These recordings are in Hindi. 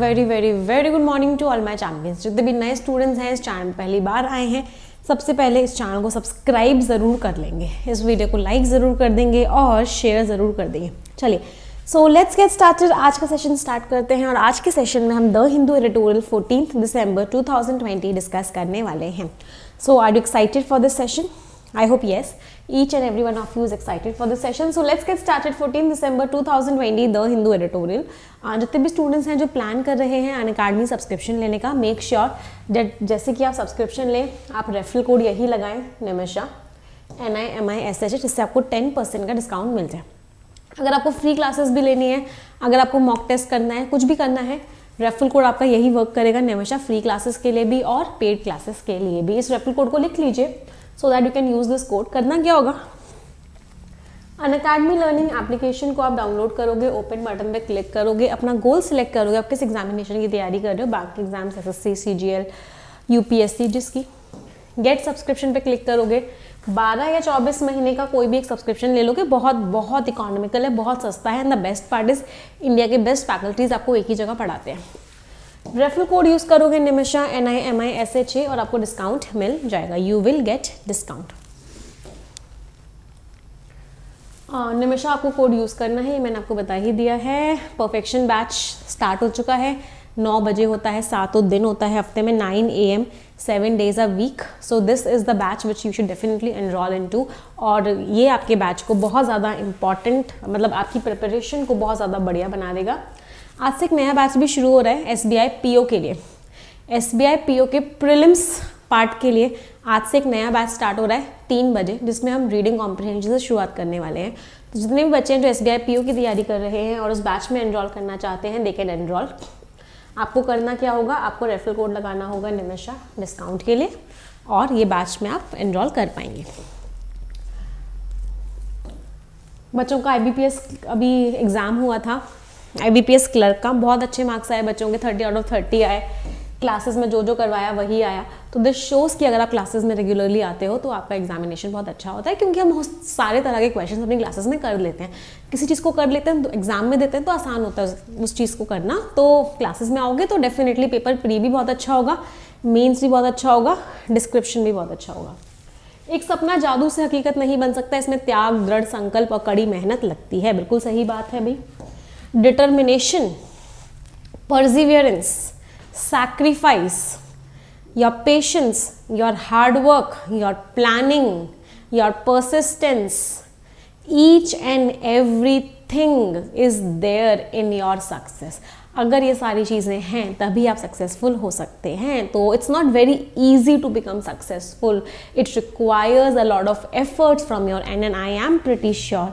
Very very very good morning to all my champions. जितने भी नए स्टूडेंट्स हैं इस चैनल पर पहली बार आए हैं, सबसे पहले इस चैनल को सब्सक्राइब ज़रूर कर लेंगे, इस वीडियो को लाइक ज़रूर कर देंगे और शेयर ज़रूर कर देंगे। चलिए सो लेट्स गेट स्टार्टेड। आज का सेशन स्टार्ट करते हैं और आज के सेशन में हम द हिंदू एडिटोरियल 14 दिसंबर 2020 डिस्कस करने वाले हैं। So are you excited for this session? I hope yes, each and every one of you is excited for this session. So let's get started. 14 December 2020 the Hindu editorial. जितने भी स्टूडेंट्स हैं जो प्लान कर रहे हैं अनअकैडमी सब्सक्रिप्शन लेने का, मेक श्योर दैट जैसे कि आप सब्सक्रिप्शन लें आप रेफरल कोड यही लगाएं निमिषा NIMISH, जिससे आपको 10% का डिस्काउंट मिल जाए। अगर आपको फ्री क्लासेस भी लेनी है, अगर आपको मॉक टेस्ट करना है, कुछ भी करना है, रेफरल कोड आपका यही वर्क करेगा निमिषा, फ्री क्लासेस के लिए भी और पेड क्लासेस के लिए भी। इस रेफरल कोड को लिख लीजिए so that you can use this code। करना क्या होगा, अनअकैडमी लर्निंग एप्लीकेशन को आप डाउनलोड करोगे, ओपन बटन पे क्लिक करोगे, अपना गोल सिलेक्ट करोगे, आप किस एग्जामिनेशन की तैयारी कर रहे हो, bank exams, SSC, CGL, UPSC, जिसकी गेट सब्सक्रिप्शन पे क्लिक करोगे। 12 या 24 महीने का कोई भी एक सब्सक्रिप्शन ले लोगे, बहुत बहुत इकोनॉमिकल है, बहुत सस्ता है। And the best part is India के बेस्ट फैकल्टीज आपको एक ही जगह पढ़ाते हैं। रेफरल कोड यूज करोगे निमिषा NIMISH और आपको डिस्काउंट मिल जाएगा, you will get discount. Nimisha आपको कोड यूज करना है, मैंने आपको बता ही दिया है। परफेक्शन बैच स्टार्ट हो चुका है, 9 बजे होता है, 7 दिन होता है हफ्ते में, 9 AM 7 days a week। So this is the batch which you should definitely enrol into. और ये आपके बैच को बहुत ज़्यादा इंपॉर्टेंट, मतलब आपकी प्रिपरेशन को बहुत ज़्यादा बढ़िया बना देगा। आज से एक नया बैच भी शुरू हो रहा है SBI PO के लिए। SBI PO के प्रीलिम्स पार्ट के लिए आज से एक नया बैच स्टार्ट हो रहा है 3 बजे, जिसमें हम रीडिंग कॉम्प्रिहेंशन से शुरुआत करने वाले हैं। तो जितने भी बच्चे हैं जो SBI PO की तैयारी कर रहे हैं और उस बैच में एनरोल करना चाहते हैं, दे कैन एनरोल। आपको करना क्या होगा, आपको रेफरल कोड लगाना होगा निमिषा डिस्काउंट के लिए और ये बैच में आप एनरोल कर पाएंगे। बच्चों का IBPS अभी एग्ज़ाम हुआ था, IBPS क्लर्क का, बहुत अच्छे मार्क्स आए बच्चों के, 30 out of 30 आए। क्लासेस में जो जो करवाया वही आया। तो दिस शोज़ कि अगर आप क्लासेस में रेगुलरली आते हो तो आपका एग्जामिनेशन बहुत अच्छा होता है, क्योंकि हम सारे तरह के क्वेश्चन अपनी क्लासेस में कर लेते हैं। किसी चीज़ को कर लेते हैं तो एग्जाम में देते हैं तो आसान होता है उस चीज़ को करना। तो क्लासेस में आओगे तो डेफिनेटली पेपर प्री भी बहुत अच्छा होगा, मेन्स भी बहुत अच्छा होगा, डिस्क्रिप्शन भी बहुत अच्छा होगा। एक सपना जादू से हकीकत नहीं बन सकता, इसमें त्याग, दृढ़ संकल्प और कड़ी मेहनत लगती है। बिल्कुल सही बात है भाई। Determination, perseverance, sacrifice, your patience, your hard work, your planning, your persistence, each and everything is there in your success। अगर ये सारी चीज़ें हैं तभी आप सक्सेसफुल हो सकते हैं। तो it's not very easy to become successful, it requires a lot of efforts from your end I am pretty sure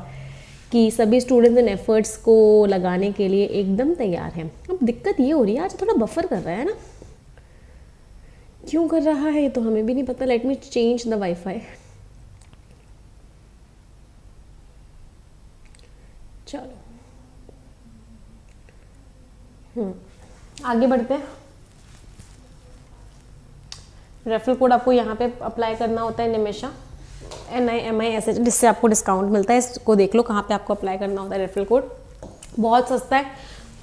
कि सभी स्टूडेंट्स इन एफर्ट्स को लगाने के लिए एकदम तैयार हैं। अब दिक्कत ये हो रही है, आज थोड़ा बफर कर रहा है ना, क्यों कर रहा है ये तो हमें भी नहीं पता। Let me change the wifi. चलो आगे बढ़ते हैं। रेफरल कोड आपको यहाँ पे अप्लाई करना होता है निमिषा NIMISH, जिससे आपको डिस्काउंट मिलता है। इसको देख लो कहाँ पे आपको अप्लाई करना होता है। रेफरल कोड बहुत सस्ता है,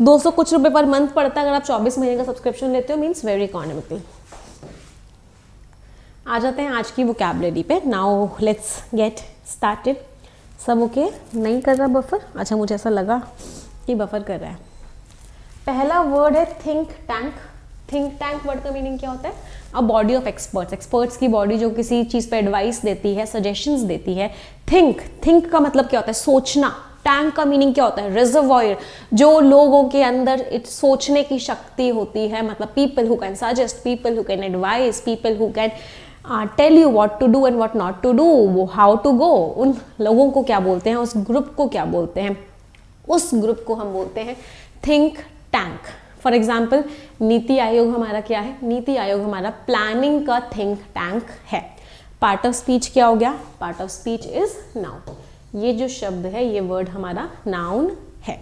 200 कुछ रुपए पर मंथ पड़ता है अगर आप 24 महीने का सब्सक्रिप्शन लेते हो, मीन्स वेरी इकोनॉमिकल। आ जाते हैं आज की वोकैबुलरी पे। Now let's get started. सब ओके? नहीं कर रहा बफर? अच्छा, मुझे ऐसा लगा कि बफर कर रहा है। पहला वर्ड है think tank. Think tank word का मीनिंग क्या होता है? A body of experts, experts की बॉडी जो किसी चीज़ पे एडवाइस देती है, सजेशंस देती है। थिंक का मतलब क्या होता है? सोचना। टैंक का मीनिंग क्या होता है? रिजर्वॉयर, जो लोगों के अंदर सोचने की शक्ति होती है, मतलब people who can suggest, people who can advise, people who can tell you what to do and what not to do, वो हाउ टू गो। उन लोगों को क्या बोलते हैं? उस ग्रुप को क्या बोलते हैं? उस ग्रुप को हम बोलते हैं think tank. For example NITI Aayog हमारा क्या है? नीति आयोग हमारा प्लानिंग का थिंक टैंक है। पार्ट ऑफ स्पीच क्या हो गया? Part of speech is noun. ये जो शब्द है ये वर्ड हमारा नाउन है।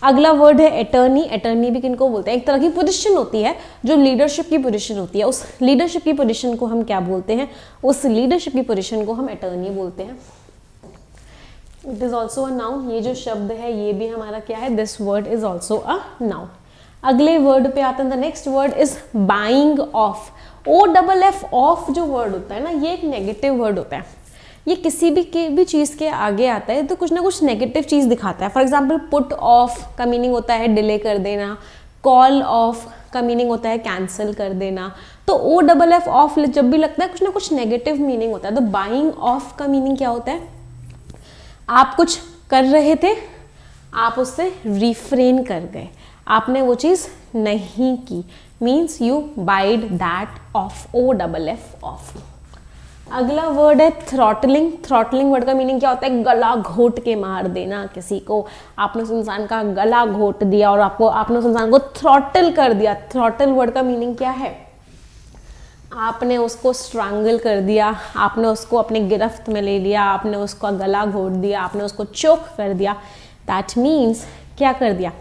अगला वर्ड है अटर्नी। अटर्नी भी किनको बोलते हैं? एक तरह की पोजीशन होती है जो लीडरशिप की पोजीशन होती है। उस लीडरशिप की पोजीशन को हम क्या बोलते हैं? उस लीडरशिप की पोजीशन को हम अटर्नी बोलते हैं। It is also a noun. ये जो शब्द है ये भी हमारा क्या है? This word is also a noun. अगले वर्ड पे आते हैं, the next word is buying off. O double F off जो वर्ड होता है ना, ये एक नेगेटिव वर्ड होता है। ये किसी भी चीज़ के आगे आता है तो कुछ ना कुछ नेगेटिव चीज़ दिखाता है। फॉर एग्जाम्पल पुट ऑफ का मीनिंग होता है डिले कर देना, कॉल ऑफ का मीनिंग होता है कैंसिल कर देना। तो ओ डबल एफ ऑफ जब भी लगता है कुछ ना कुछ नेगेटिव मीनिंग होता है। तो बाइंग ऑफ का मीनिंग क्या होता है? आप कुछ कर रहे थे, आप उससे रिफ्रेन कर गए, आपने वो चीज़ नहीं की, means you bide that off, O double F off. अगला वर्ड है थ्रॉटलिंग। थ्रॉटलिंग वर्ड का मीनिंग क्या होता है? गला घोट के मार देना किसी को। आपने उस इंसान का गला घोट दिया और आपने उस इंसान को थ्रॉटल कर दिया। थ्रॉटल वर्ड का मीनिंग क्या है? आपने उसको स्ट्रैंगल कर दिया, आपने उसको अपनी गिरफ्त में ले लिया, आपने उसका गला घोट दिया, आपने उसको चोक कर दिया। दैट मीन्स क्या कर दिया?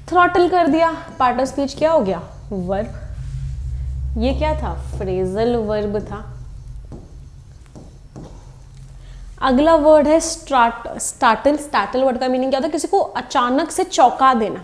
थ्रॉटल कर दिया। पार्ट ऑफ स्पीच क्या हो गया? वर्ब। ये क्या था? फ्रेजल वर्ब था। अगला वर्ड है स्टार्टल। स्टार्टल वर्ड का मीनिंग क्या होता है? किसी को अचानक से चौंका देना,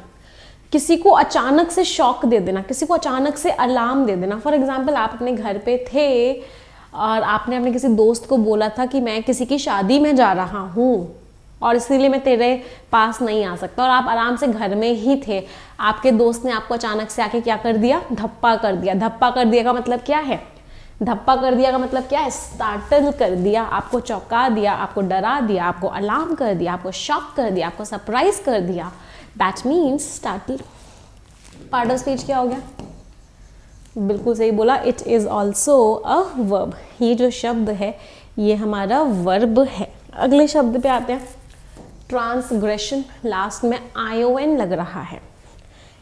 किसी को अचानक से शॉक दे देना, किसी को अचानक से अलार्म दे देना। फॉर एग्जाम्पल, आप अपने घर पे थे और आपने अपने किसी दोस्त को बोला था कि मैं किसी की शादी में जा रहा हूँ और इसीलिए मैं तेरे पास नहीं आ सकता, और आप आराम से घर में ही थे। आपके दोस्त ने आपको अचानक से आके क्या कर दिया? धप्पा कर दिया। धप्पा कर दिया का मतलब क्या है? धप्पा कर दिया का मतलब क्या है? स्टार्टल कर दिया, आपको चौंका दिया, आपको डरा दिया, आपको अलार्म कर दिया, आपको शॉक कर दिया, आपको सरप्राइज कर दिया। That means startle. Part of speech क्या हो गया? बिल्कुल सही बोला, it is also a verb. ये जो शब्द है ये हमारा वर्ब है। अगले शब्द पे आते हैं, ट्रांसग्रेशन। लास्ट में ION लग रहा है,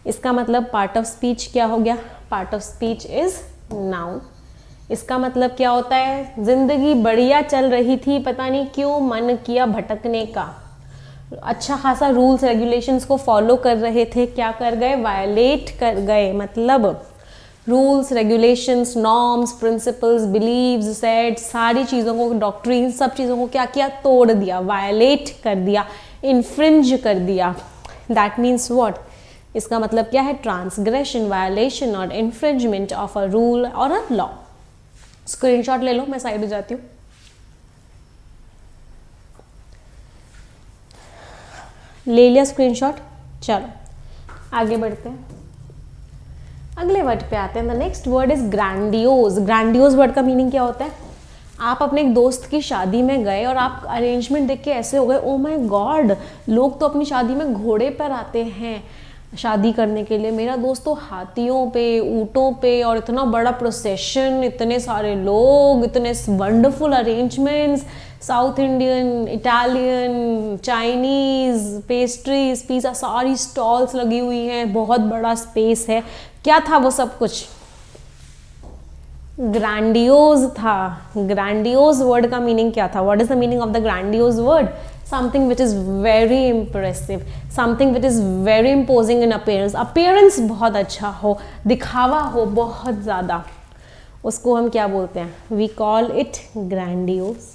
इसका मतलब पार्ट ऑफ स्पीच क्या हो गया? Part of speech is noun. इसका मतलब क्या होता है? जिंदगी बढ़िया चल रही थी, पता नहीं क्यों मन किया भटकने का। अच्छा खासा रूल्स रेगुलेशंस को फॉलो कर रहे थे, क्या कर गए? वायलेट कर गए। मतलब rules regulations, norms, principles, beliefs, set, सारी चीज़ों को, डॉक्ट्रिन, सब चीज़ों को क्या किया? तोड़ दिया, वायलेट कर दिया, इन्फ्रिंज कर दिया। That means what? इसका मतलब क्या है? ट्रांसग्रेशन, वायलेशन और इन्फ्रिंजमेंट ऑफ अ रूल और अ लॉ। स्क्रीनशॉट ले लो, मैं साइड हो जाती हूँ। ले लिया स्क्रीनशॉट? चलो आगे बढ़ते हैं, अगले वर्ड पे आते हैं। The next word is grandiose. Grandiose word का मीनिंग क्या होता है? आप अपने एक दोस्त की शादी में गए और आप अरेंजमेंट देख के ऐसे हो गए, ओ माय गॉड, लोग तो अपनी शादी में घोड़े पर आते हैं शादी करने के लिए, मेरा दोस्त तो हाथियों पे, ऊँटों पे, और इतना बड़ा प्रोसेशन, इतने सारे लोग, इतने wonderful arrangements, south Indian, Italian, Chinese, pastries, pizza, सारी स्टॉल्स लगी हुई हैं, बहुत बड़ा स्पेस है। क्या था वो सब कुछ? ग्रैंडियोज था। ग्रैंडियोज वर्ड का मीनिंग क्या था? What is the meaning of the grandiose word? something which is very impressive, something which is very imposing in appearance. appearance बहुत अच्छा हो, दिखावा हो बहुत ज़्यादा, उसको हम क्या बोलते हैं? we call it grandiose.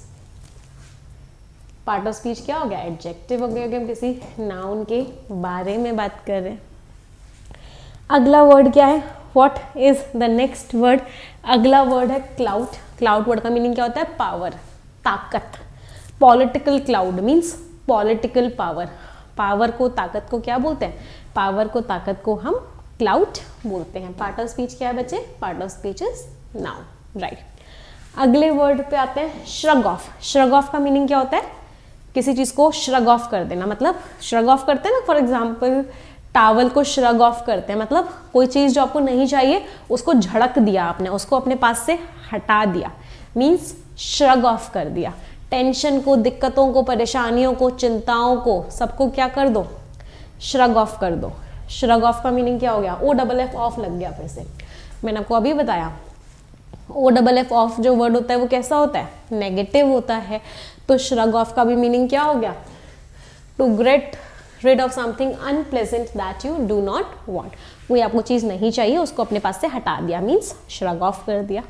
Part of speech क्या हो गया? एडजेक्टिव हो गया, कि हम किसी नाउन के बारे में बात कर रहे हैं। अगला वर्ड क्या है? What is the next word? अगला वर्ड है क्लाउड। क्लाउड वर्ड का मीनिंग क्या होता है? पावर, ताकत। Political cloud means political power. Power को, ताकत को क्या बोलते हैं? पावर को, ताकत को हम क्लाउड बोलते हैं। पार्ट ऑफ स्पीच क्या है बच्चे? Part of speech is noun, right. अगले वर्ड पे आते हैं, श्रग ऑफ। श्रग ऑफ का मीनिंग क्या होता है? किसी चीज़ को श्रग ऑफ कर देना, मतलब श्रग ऑफ करते हैं ना, फॉर एग्जाम्पल टावल को श्रग ऑफ करते हैं, मतलब कोई चीज़ जो आपको नहीं चाहिए उसको झड़क दिया आपने, उसको अपने पास से हटा दिया, मीन्स श्रग ऑफ कर दिया। टेंशन को, दिक्कतों को, परेशानियों को, चिंताओं को, सबको क्या कर दो? श्रग ऑफ कर दो। श्रग ऑफ का मीनिंग क्या हो गया? ओ डबल एफ ऑफ लग गया फिर से, मैंने आपको अभी बताया। ओ डबल एफ ऑफ जो वर्ड होता है वो कैसा होता है? नेगेटिव होता है। तो श्रग ऑफ का भी मीनिंग क्या हो गया? To get rid of something unpleasant that you do not want. कोई आपको चीज़ नहीं चाहिए, उसको अपने पास से हटा दिया, मीन्स श्रग ऑफ कर दिया।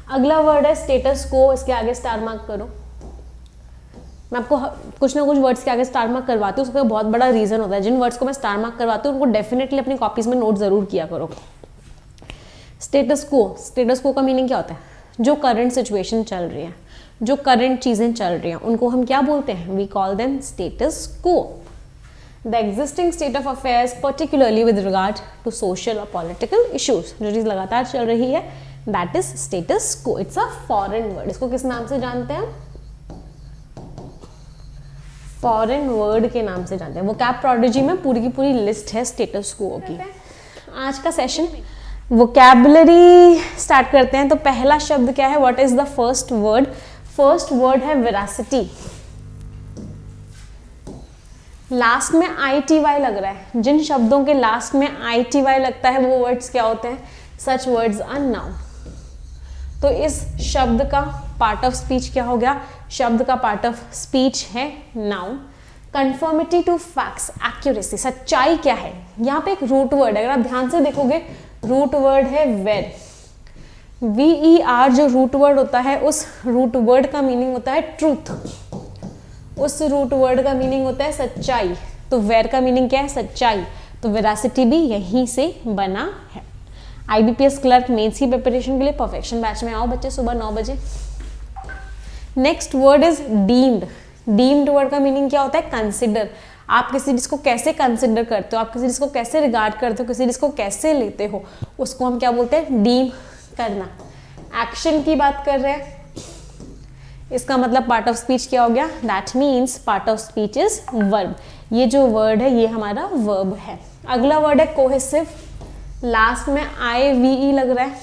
अगला वर्ड है स्टेटस को, इसके आगे स्टार मार्क करो। मैं आपको कुछ ना कुछ वर्ड्स के आगे स्टार मार्क करवाती हूँ, उसका बहुत बड़ा रीज़न होता है। जिन वर्ड्स को मैं स्टार मार्क करवाती हूँ उनको डेफिनेटली अपनी कॉपीज़ में नोट ज़रूर किया करो। स्टेटस को, स्टेटस को का मीनिंग क्या होता है? जो करंट सिचुएशन चल रही है, जो करंट चीज़ें चल रही हैं, उनको हम क्या बोलते हैं? We call them status quo. The existing state of affairs particularly with regard to social और पॉलिटिकल इश्यूज, जो चीज़ लगातार चल रही है, that is status quo. It's a foreign word. इसको किस नाम से जानते हैं? फॉरेन वर्ड के नाम से जानते हैं। वो कैप प्रोडिजी में पूरी की पूरी लिस्ट है स्टेटस को की। आज का सेशन वोकैबुलरी स्टार्ट करते हैं। तो पहला शब्द क्या है? What is the first word? First word है वेरासिटी। लास्ट में ITY लग रहा है। जिन शब्दों के लास्ट में ITY लगता है वो वर्ड्स क्या होते हैं? Such words are noun. तो इस शब्द का पार्ट ऑफ स्पीच क्या हो गया? शब्द का पार्ट ऑफ स्पीच है noun. Conformity to facts, accuracy, सच्चाई क्या है? यहाँ पे एक रूट वर्ड है, अगर आप ध्यान से देखोगे रूट वर्ड है वेर। VER जो रूट वर्ड होता है, उस रूट वर्ड का मीनिंग होता है ट्रूथ। उस रूट वर्ड का मीनिंग होता है सच्चाई। तो वेर का मीनिंग क्या है? सच्चाई। तो वेरासिटी भी यहीं से बना है। IBPS क्लर्क मेंस की प्रिपरेशन के लिए परफेक्शन बैच में आओ बच्चे, सुबह 9 बजे। Next word is deemed. Deemed word का मीनिंग क्या होता है? कंसिडर। आप किसी चीज को कैसे कंसिडर करते हो, आप किसी चीज को कैसे रिगार्ड करते हो, किसी चीज को कैसे लेते हो, उसको हम क्या बोलते हैं? डीम करना। एक्शन की बात कर रहे हैं, इसका मतलब पार्ट ऑफ स्पीच क्या हो गया? That means part of speech is verb. ये जो वर्ड है ये हमारा वर्ब है। अगला वर्ड है कोहेसिव। लास्ट में IVE लग रहा है।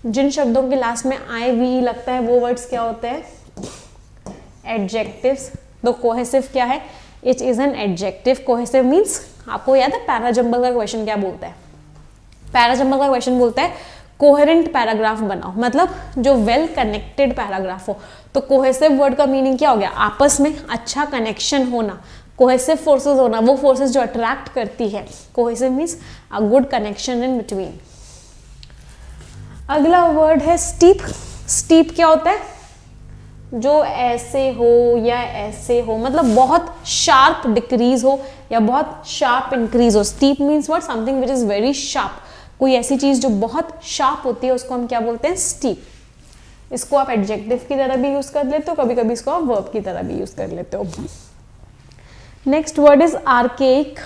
जिन शब्दों के लास्ट में IVE लगता है वो वर्ड्स क्या होते हैं? एडजेक्टिव्स। तो कोहेसिव क्या है? It is an adjective. Cohesive means, आपको याद है पैराजंबल का क्वेश्चन क्या बोलता है? पैराजंबल का क्वेश्चन बोलता है कोहेरेंट पैराग्राफ बनाओ, मतलब जो वेल कनेक्टेड पैराग्राफ हो। तो कोहेसिव वर्ड का मीनिंग क्या हो गया? आपस में अच्छा कनेक्शन होना, कोहेसिव फोर्सेस होना, वो फोर्सेस जो अट्रैक्ट करती है। Cohesive means a good connection in between. अगला वर्ड है स्टीप। स्टीप क्या होता है? जो ऐसे हो या ऐसे हो, मतलब बहुत शार्प डिक्रीज हो या बहुत शार्प इंक्रीज हो। Steep means what? Something which is very sharp. कोई ऐसी चीज जो बहुत शार्प होती है उसको हम क्या बोलते हैं? स्टीप। इसको आप एडजेक्टिव की तरह भी यूज कर लेते हो, कभी कभी इसको आप वर्ब की तरह भी यूज कर लेते हो। Next word is archaic.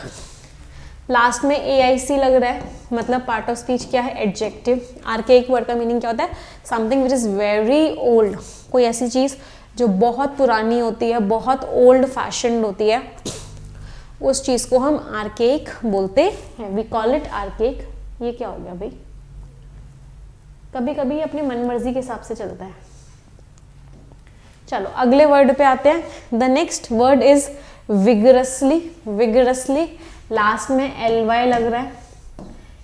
Last में AIC लग रहा है, मतलब पार्ट ऑफ स्पीच क्या है? एडजेक्टिव। आर्केइक वर्ड का मीनिंग क्या होता है? Something which is very old. कोई ऐसी चीज जो बहुत पुरानी होती है, बहुत ओल्ड फैशन्ड होती है, उस चीज को हम आर्केइक बोलते हैं। We call it archaic. ये क्या हो गया भाई? कभी कभी अपनी मन मर्जी के हिसाब से चलता है। चलो अगले वर्ड पे आते हैं। The next word is vigorously. Vigorously last में LY लग रहा है।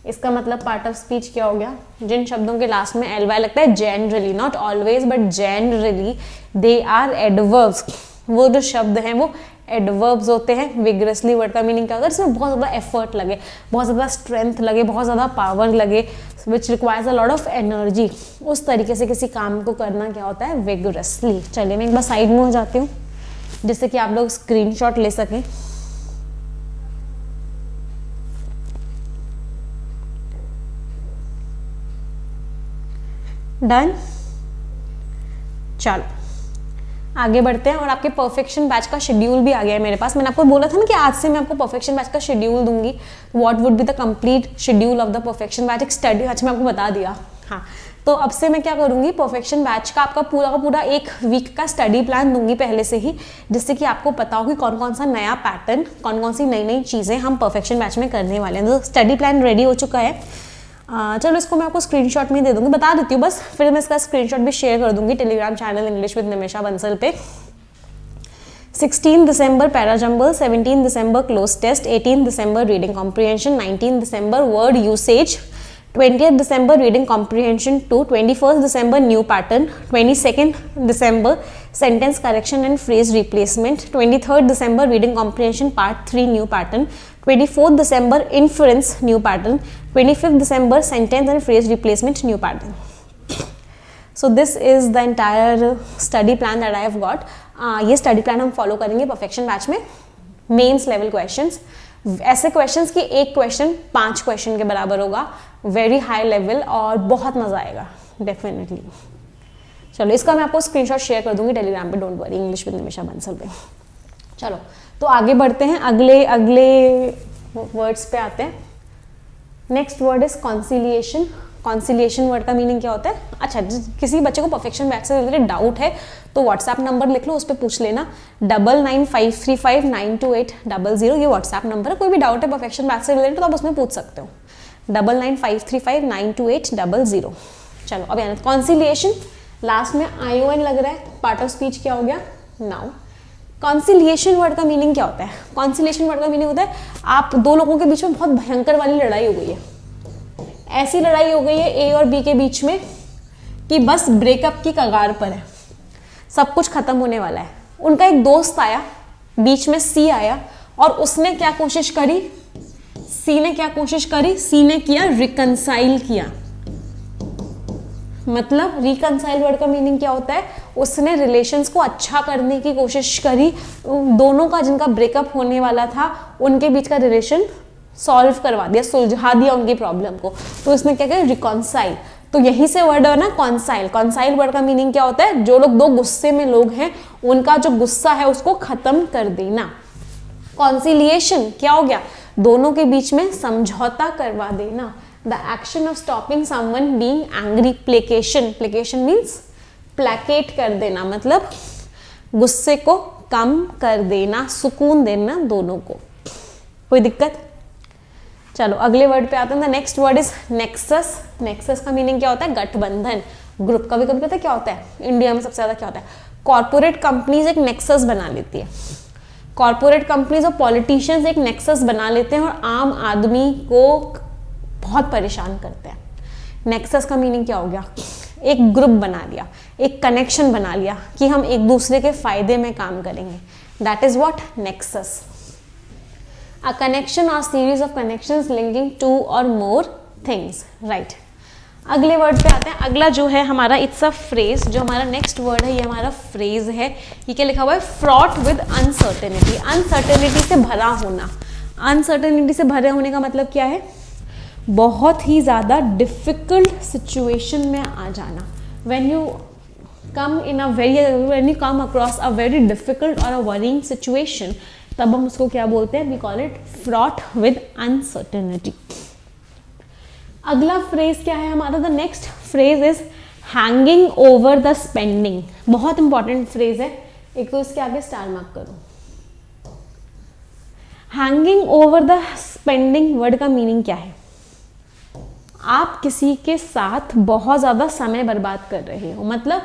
इसका मतलब पार्ट ऑफ स्पीच क्या हो गया? जिन शब्दों के लास्ट में LY लगता है, generally, not always but generally, they are adverbs. वो जो शब्द हैं वो एडवर्ब्स होते हैं। विगरसली वर्ड का मीनिंग क्या होगा? इसमें बहुत ज़्यादा एफर्ट लगे, बहुत ज़्यादा स्ट्रेंथ लगे, बहुत ज़्यादा पावर लगे, which requires a lot of energy. उस तरीके से किसी काम को करना क्या होता है? विगरसली। चलिए मैं एक बार साइड में हो जाती हूँ जिससे कि आप लोग स्क्रीनशॉट ले सकें। डन। चलो आगे बढ़ते हैं। और आपके परफेक्शन बैच का शेड्यूल भी आ गया है मेरे पास। मैंने आपको बोला था ना कि आज से मैं आपको परफेक्शन बैच का शेड्यूल दूंगी। What would be the complete schedule of the perfection batch? एक स्टडी। अच्छा मैं आपको बता दिया। हाँ, तो अब से मैं क्या करूंगी? परफेक्शन बैच का आपका पूरा का पूरा एक वीक का स्टडी प्लान दूंगी पहले से ही, जिससे कि आपको पता हो कि कौन कौन सा नया पैटर्न, कौन कौन सी नई नई चीज़ें हम परफेक्शन बैच में करने वाले हैं। तो स्टडी प्लान रेडी हो चुका है। चलो इसको मैं आपको स्क्रीनशॉट में दे दूंगी, बता देती हूँ बस, फिर मैं इसका स्क्रीनशॉट भी शेयर कर दूंगी Telegram channel English with Nimisha Bansal पे। 16 दिसंबर पैराजंबल, 17 दिसंबर क्लोज टेस्ट, 18 दिसंबर रीडिंग कॉम्प्रिहेंशन, 19 दिसंबर वर्ड यूसेज, 20th दिसंबर रीडिंग कॉम्प्रिहेंशन 2, 21st दिसंबर न्यू पैटर्न, 22nd दिसंबर sentence correction and phrase replacement, 23rd दिसंबर reading comprehension part 3 new pattern, 24th दिसंबर इन्फ्रेंस न्यू पैटर्न, 25th दिसंबर sentence and phrase replacement new pattern. So this is the entire study plan that I have got. ये स्टडी प्लान हम फॉलो करेंगे परफेक्शन बैच में। मेंस लेवल क्वेश्चंस, ऐसे क्वेश्चंस कि एक क्वेश्चन 5 क्वेश्चन के बराबर होगा, वेरी हाई लेवल, और बहुत मजा आएगा डेफिनेटली। चलो इसका मैं आपको स्क्रीनशॉट शेयर कर दूंगी टेलीग्राम पे, don't worry, English with Nimisha Bansal पे। चलो तो आगे बढ़ते हैं, अगले वर्ड्स पे आते हैं। Next word is conciliation. Conciliation word का मीनिंग क्या होता है? अच्छा, किसी बच्चे को परफेक्शन बैच से रिलेटेड डाउट है तो व्हाट्सएप नंबर लिख लो, उस पर पूछ लेना। 9953592800 ये व्हाट्सएप नंबर है। कोई भी डाउट है परफेक्शन बैच से रिलेटेड तो आप उसमें पूछ सकते हो। 9953592800। चलो अब यानी कॉन्सिलिएशन, लास्ट में ION लग रहा है, पार्ट ऑफ स्पीच क्या हो गया? नाउन। कॉन्सिलिएशन वर्ड का मीनिंग क्या होता है? कॉन्सिलिएशन वर्ड का मीनिंग होता है आप दो लोगों के बीच में बहुत भयंकर वाली लड़ाई हो गई है, ऐसी लड़ाई हो गई है A और B के बीच में कि बस ब्रेकअप की कगार पर है, सब कुछ खत्म होने वाला है। उनका एक दोस्त आया, बीच में C आया, और उसने क्या कोशिश करी? C ने क्या कोशिश करी? C ने किया रिकंसाइल किया। मतलब रिकंसाइल वर्ड का मीनिंग क्या होता है? उसने रिलेशंस को अच्छा करने की कोशिश करी, दोनों का जिनका ब्रेकअप होने वाला था उनके बीच का रिलेशन सॉल्व करवा दिया, सुलझा दिया उनकी प्रॉब्लम को। तो इसने क्या किया? रिकॉन्साइल। तो यहीं से वर्ड है ना कॉन्साइल। कॉन्साइल वर्ड का मीनिंग क्या होता है? जो लोग दो गुस्से में लोग हैं उनका जो गुस्सा है उसको खत्म कर देना। कॉन्सिलिएशन क्या हो गया? दोनों के बीच में समझौता करवा देना। The action of stopping someone being angry. Placation, placation means placate कर देना, मतलब गुस्से को कम कर देना, सुकून देना दोनों को। कोई दिक्कत? चलो अगले वर्ड पे आते हैं। The next word is nexus. Nexus का मीनिंग क्या होता है? गठबंधन, ग्रुप। कभी कभी पता है क्या होता है इंडिया में सबसे ज्यादा क्या होता है? कॉर्पोरेट कंपनीज एक नेक्सस बना लेती है, कॉर्पोरेट कंपनीज और पॉलिटिशियंस एक नेक्सस बना लेते हैं और आम आदमी को बहुत परेशान करते हैं। नेक्सस का मीनिंग क्या हो गया? एक ग्रुप बना लिया, एक कनेक्शन बना लिया कि हम एक दूसरे के फायदे में काम करेंगे। That is what? Nexus. A connection or series of connections linking two or more things, right? अगले वर्ड पे आते हैं। अगला जो है हमारा इट्स अ फ्रेज। जो हमारा नेक्स्ट वर्ड है ये हमारा फ्रेज है। ये क्या लिखा हुआ है? Fraught with uncertainty. अनसर्टेनिटी से भरा होना। अनसर्टेनिटी से भरे होने का मतलब क्या है? बहुत ही ज़्यादा डिफिकल्ट सिचुएशन में आ जाना। when you come across a very difficult or a worrying situation, तब हम उसको क्या बोलते हैं? We call it fraught with uncertainty. अगला फ्रेज क्या है हमारा? The next phrase is hanging over the spending. बहुत इंपॉर्टेंट फ्रेज है, एक तो इसके आगे स्टार मार्क करो। Hanging over the spending word का मीनिंग क्या है? आप किसी के साथ बहुत ज्यादा समय बर्बाद कर रहे हो, मतलब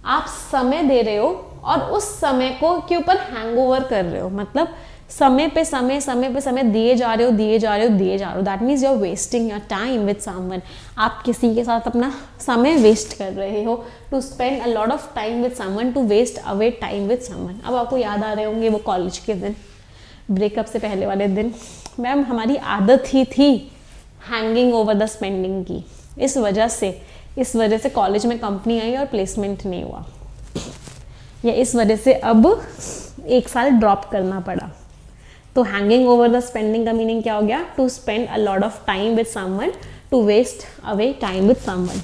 आप समय दे रहे हो और उस समय को के ऊपर हैंगओवर कर रहे हो, मतलब समय पे समय दिए जा रहे हो। That means you are wasting your time with someone. आप किसी के साथ अपना समय वेस्ट कर रहे हो। To spend a lot of time with someone, to waste away time with someone. अब आपको याद आ रहे होंगे वो कॉलेज के दिन, ब्रेकअप से पहले वाले दिन। मैम हमारी आदत ही थी हैंगिंग ओवर द स्पेंडिंग की। इस वजह से कॉलेज में कंपनी आई और प्लेसमेंट नहीं हुआ, या इस वजह से अब 1 साल ड्रॉप करना पड़ा। तो हैंगिंग ओवर द स्पेंडिंग का मीनिंग क्या हो गया? To spend a lot of time with someone, to waste away time with someone.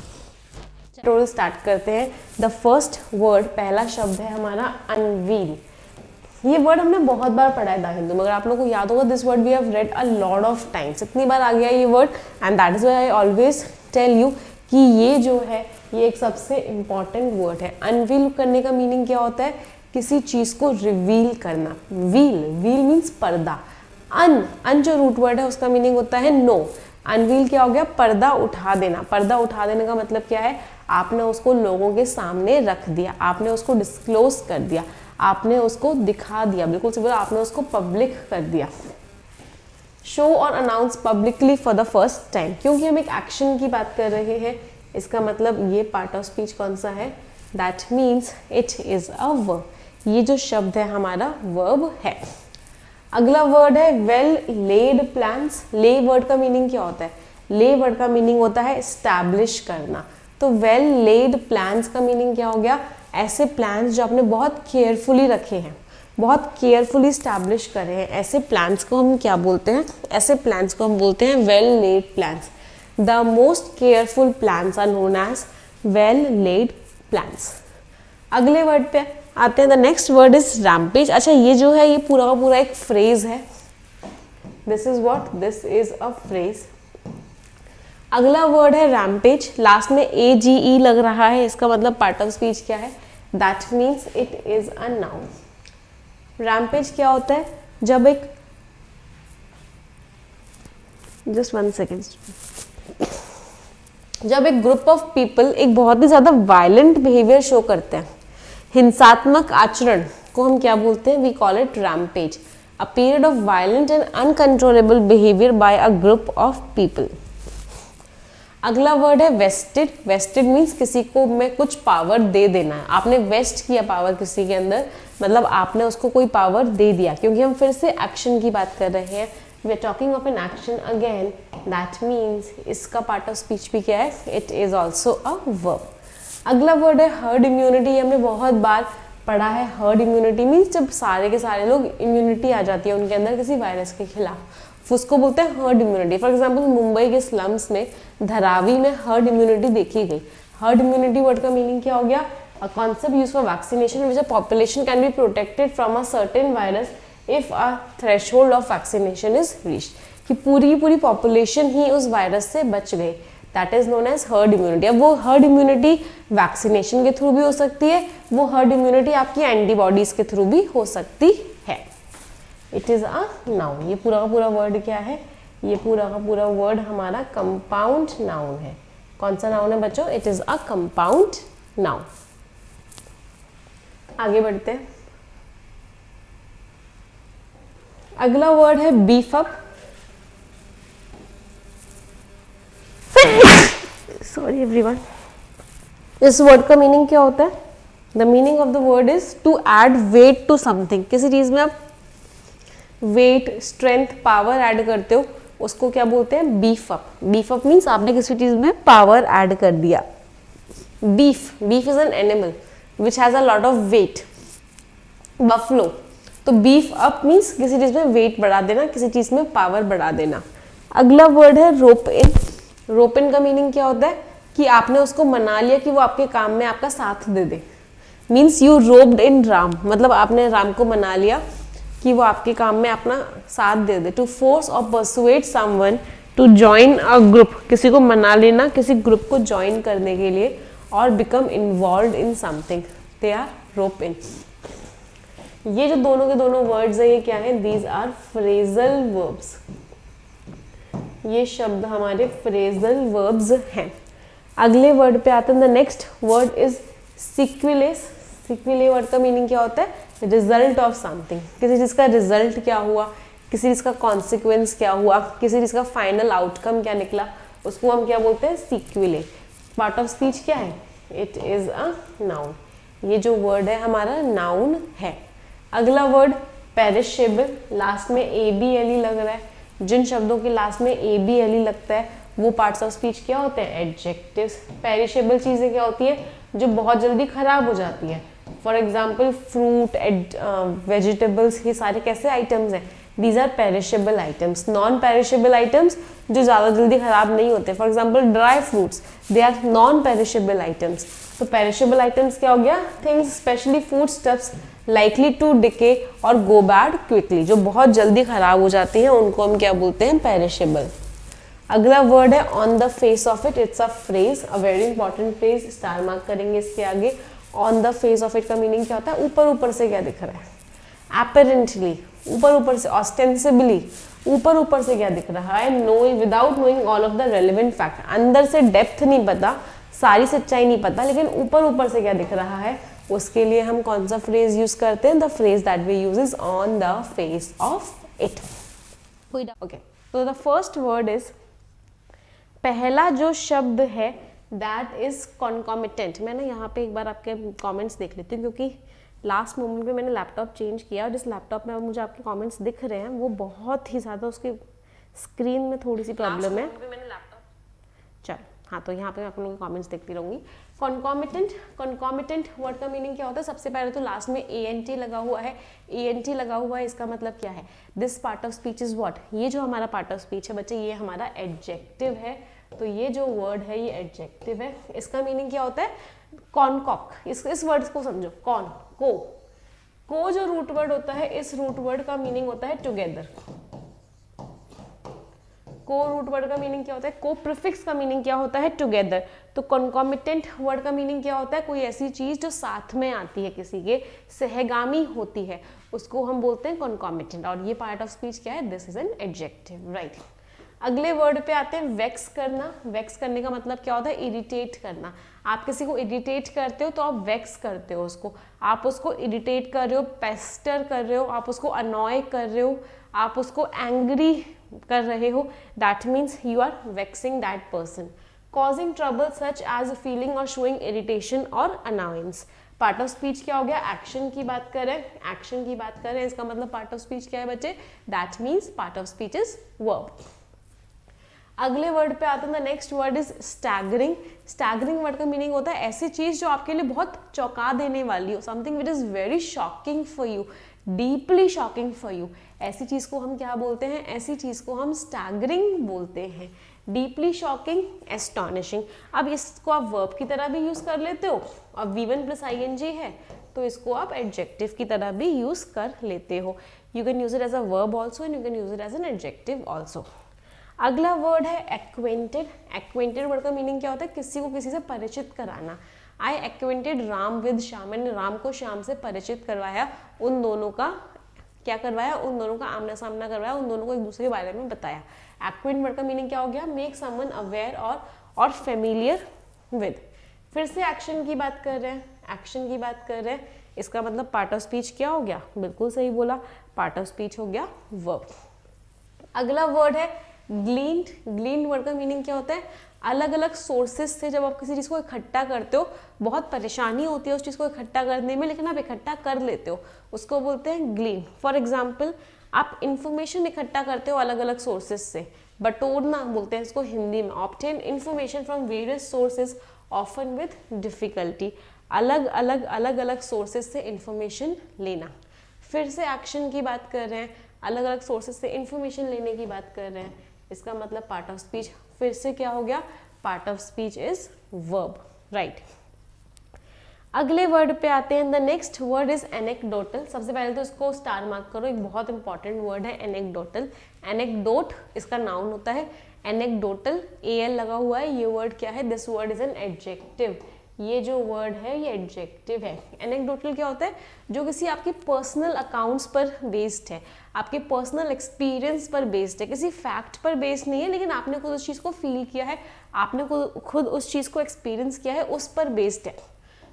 Total start करते हैं। द फर्स्ट वर्ड, पहला शब्द है हमारा अनवील। ये वर्ड हमने बहुत बार पढ़ा है द हिंदू, मगर आप लोगों को याद होगा this word we have read a lot of times. इतनी बार आ गया ये word, and that is why I always tell you कि ये जो है ये एक सबसे इंपॉर्टेंट वर्ड है। अनवील करने का मीनिंग क्या होता है? किसी चीज को रिवील करना। वील मीन्स पर्दा। अन जो रूट वर्ड है उसका मीनिंग होता है नो। अनवील क्या हो गया? पर्दा उठा देना। पर्दा उठा देने का मतलब क्या है? आपने उसको लोगों के सामने रख दिया, आपने उसको डिस्क्लोज कर दिया, आपने उसको दिखा दिया, बिल्कुल सिंपल, आपने उसको पब्लिक कर दिया। शो और announce publicly for the first time. क्योंकि हम एक एक्शन की बात कर रहे हैं, इसका मतलब ये पार्ट ऑफ स्पीच कौन सा है? That means it is a verb. ये जो शब्द है हमारा वर्ब है। अगला वर्ड है वेल लेड प्लान्स। ले वर्ड का मीनिंग क्या होता है? ले वर्ड का मीनिंग होता है एस्टैब्लिश करना, तो वेल लेड प्लान्स का मीनिंग क्या हो गया, ऐसे प्लान्स जो आपने बहुत केयरफुली रखे हैं, बहुत केयरफुली स्टैब्लिश करे हैं, ऐसे प्लान्स को हम क्या बोलते हैं, ऐसे प्लान्स को हम बोलते हैं well laid plans. The most careful plans are known as well laid plans. अगले वर्ड पे आते हैं, the next word is rampage. अच्छा ये जो है ये पूरा का पूरा एक फ्रेज है, this is what, this is a phrase. अगला वर्ड है रैम्पेज, लास्ट में AGE लग रहा है, इसका मतलब पार्ट ऑफ स्पीच क्या है, that means it is a noun. Rampage क्या होता है, जब एक, जस्ट 1 सेकेंड, जब एक ग्रुप ऑफ पीपल एक बहुत ही ज्यादा वायलेंट बिहेवियर शो करते हैं, हिंसात्मक आचरण को हम क्या बोलते हैं, we call it rampage, a period of violent and uncontrollable behaviour by a group of people. अगला वर्ड है वेस्टेड। वेस्टेड मीन्स किसी को में कुछ पावर दे देना है, आपने वेस्ट किया पावर किसी के अंदर, मतलब आपने उसको कोई पावर दे दिया। क्योंकि हम फिर से एक्शन की बात कर रहे हैं, we are talking of an action again, that means इसका पार्ट ऑफ स्पीच भी क्या है, it is also a verb. अगला वर्ड है हर्ड इम्यूनिटी, हमने बहुत बार पढ़ा है। हर्ड इम्यूनिटी मीन्स जब सारे के सारे लोग इम्यूनिटी आ जाती है उनके अंदर किसी वायरस के खिलाफ, उसको बोलते हैं herd immunity. For example Mumbai के स्लम्स में, धारावी में हर्ड इम्यूनिटी देखी गई। हर्ड इम्यूनिटी वर्ड का मीनिंग क्या हो गया, a concept used for vaccination which a population can be protected from a certain virus if a threshold of vaccination is reached, कि पूरी की पूरी पॉपुलेशन ही उस वायरस से बच गई, that is known as herd immunity. अब वो हर्ड इम्यूनिटी वैक्सीनेशन के थ्रू भी हो सकती है, वो हर्ड इम्यूनिटी आपकी एंटीबॉडीज के थ्रू भी हो सकती है। It is a noun. ये पूरा का पूरा वर्ड क्या है, ये पूरा का पूरा वर्ड हमारा कंपाउंड नाउन है। कौन सा नाउन है बच्चों, it is a compound noun. आगे बढ़ते हैं, अगला वर्ड है बीफ अप। सॉरी एवरीवन, इस वर्ड का मीनिंग क्या होता है, the meaning of the word is to add weight to something. किसी चीज में आप वेट, स्ट्रेंथ, पावर ऐड करते हो, उसको क्या बोलते हैं, beef up. Beef up means आपने किसी चीज में पावर ऐड कर दिया। Beef, beef is an animal which has a lot of weight, buffalo. तो बीफ अप मीन्स किसी चीज में वेट बढ़ा देना, किसी चीज में पावर बढ़ा देना। अगला वर्ड है रोप इन। रोप इन का मीनिंग क्या होता है, कि आपने उसको मना लिया कि वो आपके काम में आपका साथ दे दे। मीन्स यू रोप्ड इन राम, मतलब आपने राम को मना लिया कि वो आपके काम में अपना साथ दे दे। टू फोर्स और persuade someone to join a group, किसी को मना लेना किसी ग्रुप को ज्वाइन करने के लिए, or become involve in something, they are rope in. ये जो दोनों के दोनों वर्ड्स है, ये क्या है, दीज आर फ्रेजल वर्ब्स। ये शब्द हमारे फ्रेजल वर्ब्स हैं। अगले वर्ड पे आते हैं, the next word is sequelae. Sequela word का मीनिंग क्या होता है, रिजल्ट ऑफ समथिंग। किसी चीज का रिजल्ट क्या हुआ, किसी चीज का कॉन्सिक्वेंस क्या हुआ, किसी चीज का फाइनल आउटकम क्या निकला, उसको हम क्या बोलते हैं, सिक्विले। पार्ट ऑफ स्पीच क्या है, इट इज अ नाउन। ये जो वर्ड है हमारा नाउन है। अगला वर्ड पेरिशेबल, लास्ट में ABLE लग रहा है। जिन शब्दों के लास्ट में ABLE लगता है वो पार्ट्स ऑफ स्पीच क्या होते हैं, एडजेक्टिव्स। पेरिशेबल चीजें क्या होती है, जो बहुत जल्दी खराब हो जाती है। फॉर एग्जाम्पल फ्रूट, वेजिटेबल्स, ये सारे कैसे आइटम्स हैं, these are perishable items. Non perishable items जो ज़्यादा जल्दी खराब नहीं होते, for example dry fruits, they are non perishable items. तो पेरिशेबल आइटम्स क्या हो गया, things specially food stuffs likely to decay और गो बैड क्विकली, जो बहुत जल्दी खराब हो जाती हैं, उनको हम क्या बोलते हैं, पेरिशेबल। अगला वर्ड है on the face of it. It's a phrase, a very important phrase, star mark करेंगे इसके आगे। On the face of it का मीनिंग क्या होता है, ऊपर ऊपर से क्या दिख रहा है, एपरेंटली, ऊपर ऊपर से, ऑस्टेंसिबली, ऊपर ऊपर से क्या दिख रहा है, knowing without knowing all of the relevant fact. अंदर से डेप्थ नहीं पता, सारी सच्चाई नहीं पता, लेकिन ऊपर ऊपर से क्या दिख रहा है, उसके लिए हम कौन सा फ्रेज यूज करते हैं, the phrase that we use is on the face of it. Okay, तो द फर्स्ट वर्ड इज, पहला जो शब्द है दैट इज कॉन्कॉमिटेंट। मैं ना यहाँ पे एक बार आपके कमेंट्स देख लेती हूँ, क्योंकि लास्ट मोमेंट पे मैंने लैपटॉप चेंज किया और जिस लैपटॉप में अब मुझे आपके कमेंट्स दिख रहे हैं वो बहुत ही ज़्यादा, उसकी स्क्रीन में थोड़ी सी प्रॉब्लम है। चलो हाँ, तो यहाँ पे मैं आप लोगों के कमेंट्स देखती रहूँगी। कॉन्कॉमिटेंट वर्ड का मीनिंग क्या होता है? सबसे पहले तो लास्ट में ANT लगा हुआ है, ANT लगा हुआ है, इसका मतलब क्या है? This part of speech is what? ये जो हमारा पार्ट ऑफ स्पीच है बच्चे, ये हमारा एडजेक्टिव है। तो ये जो वर्ड है ये एडजेक्टिव है। इसका मीनिंग क्या होता है? कॉनकॉक। इस वर्ड को समझो, को जो रूट वर्ड होता है, इस रूट वर्ड का मीनिंग होता है टुगेदर। को रूट वर्ड का मीनिंग क्या होता है? को प्रीफिक्स का मीनिंग क्या होता है? टुगेदर। तो कॉन्कॉमिटेंट वर्ड का मीनिंग क्या होता है? कोई ऐसी चीज जो साथ में आती है, किसी के सहगामी होती है, उसको हम बोलते हैं कॉन्कॉमिटेंट। और ये पार्ट ऑफ स्पीच क्या है? This is an adjective, right. अगले वर्ड पे आते हैं, वेक्स करना। वेक्स करने का मतलब क्या होता है? इरिटेट करना। आप किसी को इरिटेट करते हो तो आप वेक्स करते हो उसको, आप उसको इरिटेट कर रहे हो, पेस्टर कर रहे हो, आप उसको अनॉय कर रहे हो, आप उसको एंग्री कर रहे हो। That means you are vexing that person. Causing trouble such as feeling और शोइंग इरिटेशन और अनॉयंस। पार्ट ऑफ स्पीच क्या हो गया? एक्शन की बात करें, एक्शन की बात करें, इसका मतलब पार्ट ऑफ स्पीच क्या है बच्चे? That means part of speech is verb. अगले वर्ड पे आते हैं, the next word is staggering. Staggering word का मीनिंग होता है ऐसी चीज जो आपके लिए बहुत चौंका देने वाली हो, something which is very shocking for you, deeply shocking for you. ऐसी चीज को हम क्या बोलते हैं? ऐसी चीज को हम स्टैगरिंग बोलते हैं। Deeply shocking, astonishing. अब इसको आप वर्ब की तरह भी यूज कर लेते हो, अब V1 + ING है तो इसको आप एडजेक्टिव की तरह भी यूज कर लेते हो। You can use it as a verb also and you can use it as an adjective also. अगला वर्ड है एक्वेंटेड। एक्वेंटेड वर्ड का मीनिंग क्या होता है? किसी को किसी से परिचित कराना। I acquainted Ram with Shyam. मैंने राम को श्याम से परिचित करवाया। उन दोनों का क्या करवाया? उन दोनों का आमना सामना करवाया, उन दोनों को एक दूसरे के बारे में बताया। एक्वेंट वर्ड का मीनिंग क्या हो गया? मेक समवन अवेयर और फेमिलियर विद। फिर से एक्शन की बात कर रहे हैं, एक्शन की बात कर रहे हैं, इसका मतलब पार्ट ऑफ स्पीच क्या हो गया? बिल्कुल सही बोला, पार्ट ऑफ स्पीच हो गया वर्ब। अगला वर्ड है ग्लीन्ड। ग्लीन्ड वर्ड का मीनिंग क्या होता है? अलग अलग सोर्सेज से जब आप किसी चीज़ को इकट्ठा करते हो, बहुत परेशानी होती है उस चीज़ को इकट्ठा करने में, लेकिन आप इकट्ठा कर लेते हो, उसको बोलते हैं ग्लीन। फॉर एग्जाम्पल, आप इंफॉर्मेशन इकट्ठा करते हो अलग अलग सोर्सेज से, बटोरना बोलते हैं इसको हिंदी में। Obtain information from various sources often with difficulty. अलग अलग सोर्सेज से इंफॉर्मेशन लेना। फिर से एक्शन की बात कर रहे हैं, अलग अलग सोर्सेज से इंफॉर्मेशन लेने की बात कर रहे हैं, इसका मतलब पार्ट ऑफ स्पीच फिर से क्या हो गया? Part of speech is verb, right. अगले वर्ड पे आते हैं, the next word is anecdotal. सबसे पहले तो इसको स्टार मार्क करो, एक बहुत इंपॉर्टेंट वर्ड है एनेक्डोटल। एनेक्डोट इसका नाउन होता है, एनेक्डोटल AL लगा हुआ है, ये वर्ड क्या है? This word is an adjective. ये जो वर्ड है ये एडजेक्टिव है। एनेक्डोटल क्या होता है? जो किसी आपकी पर्सनल अकाउंट्स पर बेस्ड है, आपके पर्सनल एक्सपीरियंस पर बेस्ड है, किसी फैक्ट पर बेस्ड नहीं है, लेकिन आपने खुद उस चीज़ को फील किया है, आपने खुद उस चीज़ को एक्सपीरियंस किया है, उस पर बेस्ड है।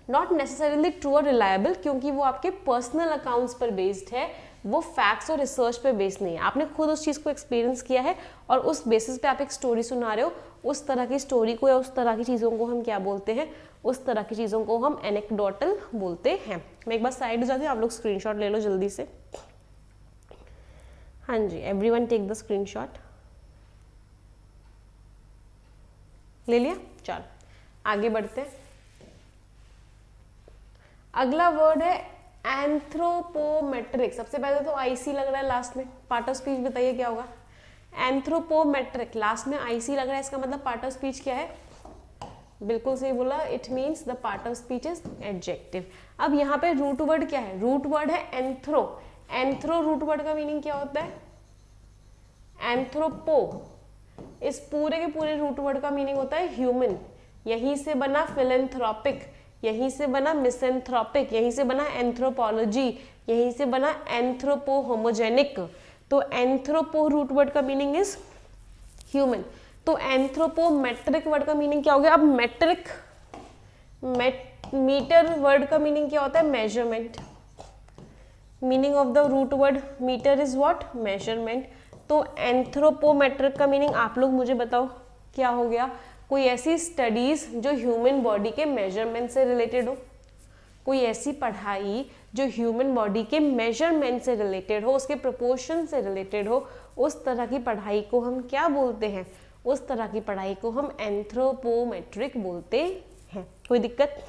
नॉट नेसेसरीली ट्रू और रिलायबल, क्योंकि वो आपके पर्सनल अकाउंट्स पर बेस्ड है, वो फैक्ट्स और रिसर्च पे बेस्ड नहीं है। आपने खुद उस चीज़ को एक्सपीरियंस किया है और उस बेसिस पे आप एक स्टोरी सुना रहे हो। उस तरह की स्टोरी को या उस तरह की चीज़ों को हम क्या बोलते हैं? उस तरह की चीज़ों को हम एनेक्डोटल बोलते हैं। मैं एक बार साइड हो जाती हूँ, आप लोग स्क्रीनशॉट ले लो जल्दी से। हाँ जी, एवरीवन टेक द स्क्रीनशॉट। ले लिया? चलो आगे बढ़ते हैं। अगला वर्ड है एंथ्रोपोमेट्रिक। सबसे पहले तो IC लग रहा है लास्ट में, पार्ट ऑफ स्पीच बताइए क्या होगा? एंथ्रोपोमेट्रिक, लास्ट में IC लग रहा है, इसका मतलब पार्ट ऑफ स्पीच क्या है? बिल्कुल सही बोला, it means the part of speech is adjective. अब यहाँ पे रूट वर्ड क्या है? रूट वर्ड है एंथ्रो। एंथ्रो रूट वर्ड का मीनिंग क्या होता है? एंथ्रोपो। इस पूरे के पूरे रूट वर्ड का मीनिंग होता है ह्यूमन। यहीं से बना फिलेंथ्रोपिक, यहीं से बना मिसेंथ्रोपिक, यहीं से बना एंथ्रोपोलॉजी, यहीं से बना एंथ्रोपो होमोजेनिक। तो एंथ्रोपो रूट वर्ड का मीनिंग इज ह्यूमन। तो एंथ्रोपोमेट्रिक वर्ड का मीनिंग क्या हो गया? अब मेट्रिक, मीटर वर्ड का मीनिंग क्या होता है? Measurement. Meaning of the root word meter is what? Measurement. तो एंथ्रोपोमेट्रिक का मीनिंग आप लोग मुझे बताओ क्या हो गया? कोई ऐसी स्टडीज जो ह्यूमन बॉडी के मेजरमेंट से रिलेटेड हो, कोई ऐसी पढ़ाई जो ह्यूमन बॉडी के मेजरमेंट से रिलेटेड हो, उसके प्रोपोर्शन से रिलेटेड हो, उस तरह की पढ़ाई को हम क्या बोलते हैं? उस तरह की पढ़ाई को हम एंथ्रोपोमेट्रिक बोलते हैं। कोई दिक्कत?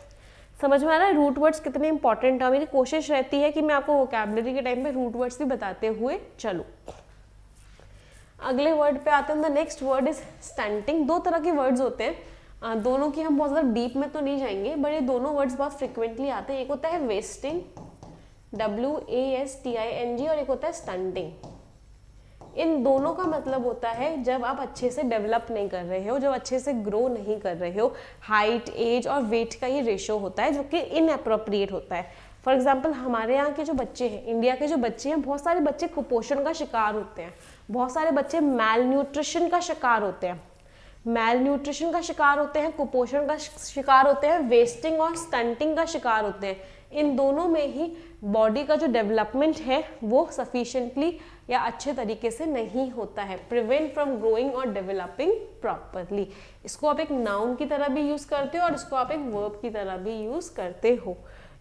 समझ में आ रहा है रूट वर्ड्स कितने इंपॉर्टेंट है? मेरी कोशिश रहती है कि मैं आपको वोकैबुलरी के टाइम पे रूट वर्ड्स भी बताते हुए चलूँ। अगले वर्ड पे आते हैं। The next word is stunting. दो तरह के वर्ड्स होते हैं, दोनों की हम बहुत ज़्यादा डीप में तो नहीं जाएंगे, बट ये दोनों वर्ड्स बहुत फ्रिक्वेंटली आते हैं। एक होता है वेस्टिंग, WASTING, और एक होता है स्टंटिंग। इन दोनों का मतलब होता है जब आप अच्छे से डेवलप नहीं कर रहे हो, जब अच्छे से ग्रो नहीं कर रहे हो। हाइट, एज और वेट का ये रेशो होता है जो कि इनअप्रोप्रिएट होता है। फॉर एग्जाम्पल हमारे यहाँ के जो बच्चे हैं, इंडिया के जो बच्चे हैं, बहुत सारे बच्चे कुपोषण का शिकार होते हैं, बहुत सारे बच्चे मैल न्यूट्रिशन का शिकार होते हैं, मैल न्यूट्रिशन का शिकार होते हैं, कुपोषण का शिकार होते हैं, वेस्टिंग और स्टंटिंग का शिकार होते हैं। इन दोनों में ही बॉडी का जो डेवलपमेंट है वो सफिशिएंटली या अच्छे तरीके से नहीं होता है, प्रिवेंट फ्रॉम ग्रोइंग और डेवलपिंग प्रॉपरली। इसको आप एक नाउन की तरह भी यूज करते हो और इसको आप एक वर्ब की तरह भी यूज करते हो।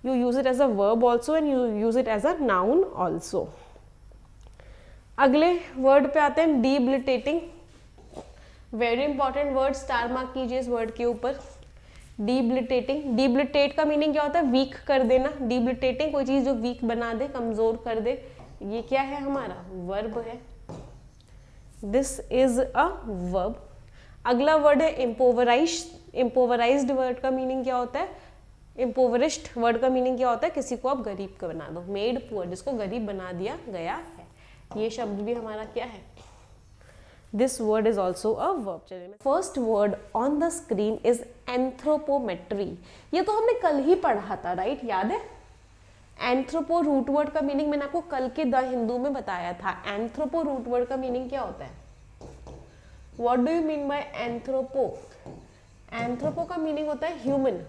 You use it as a verb also and you use it as a noun also. अगले वर्ड पे आते हैं debilitating. Very important word, star mark कीजिए इस वर्ड के ऊपर। डिबिलिटेटिंग, डिबिलिटेट का मीनिंग क्या होता है? वीक कर देना। डिबिलिटेटिंग कोई चीज जो वीक बना दे, कमजोर कर दे। ये क्या है? हमारा वर्ब है। This is a verb. अगला वर्ड है इम्पोवराइज्ड। इम्पोवराइज्ड वर्ड का मीनिंग क्या होता है? इम्पोवरिश्ड वर्ड का मीनिंग क्या होता है? किसी को आप गरीब का बना दो, मेड पुअर, जिसको गरीब बना दिया गया है। ये शब्द भी हमारा क्या है? This word is also a verb. चलिए, first word on the screen is anthropometry. ये तो हमने कल ही पढ़ा था, राइट? याद है? एंथ्रोपो रूट वर्ड का मीनिंग मैंने आपको कल के द हिंदू में बताया था। एंथ्रोपो रूट वर्ड का मीनिंग क्या होता है? What do you mean by anthropo? Anthropo का मीनिंग होता है ह्यूमन,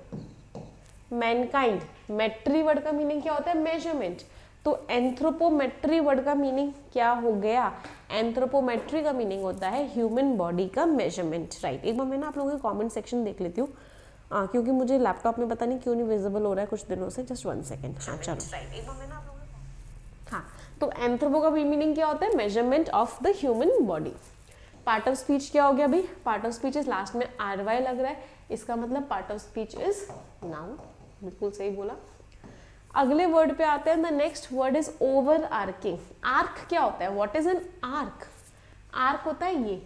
मैनकाइंड। मेट्री वर्ड का मीनिंग क्या होता है? मेजरमेंट। तो एंथ्रोपोमेट्री वर्ड का मीनिंग क्या हो गया? एंथ्रोपोमेट्री का मीनिंग होता है ह्यूमन बॉडी का मेजरमेंट, राइट? एक बार मैं ना आप लोगों के कमेंट सेक्शन देख लेती हूँ, क्योंकि मुझे लैपटॉप में पता नहीं क्यों नहीं विजिबल हो रहा है कुछ दिनों से। Just 1 second. हाँ चलो, एक बार मैं ना आप लोगों को, हाँ, तो एंथ्रोपो का मीनिंग क्या होता है? Measurement of the human body. Part of speech क्या हो गया भाई? Part of speech is, last में RY लग रहा है, इसका मतलब part of speech is noun. बिल्कुल सही बोला। अगले वर्ड पे आते हैं। The next word is overarching. Arch क्या होता है? What is an arch? Arch होता है ये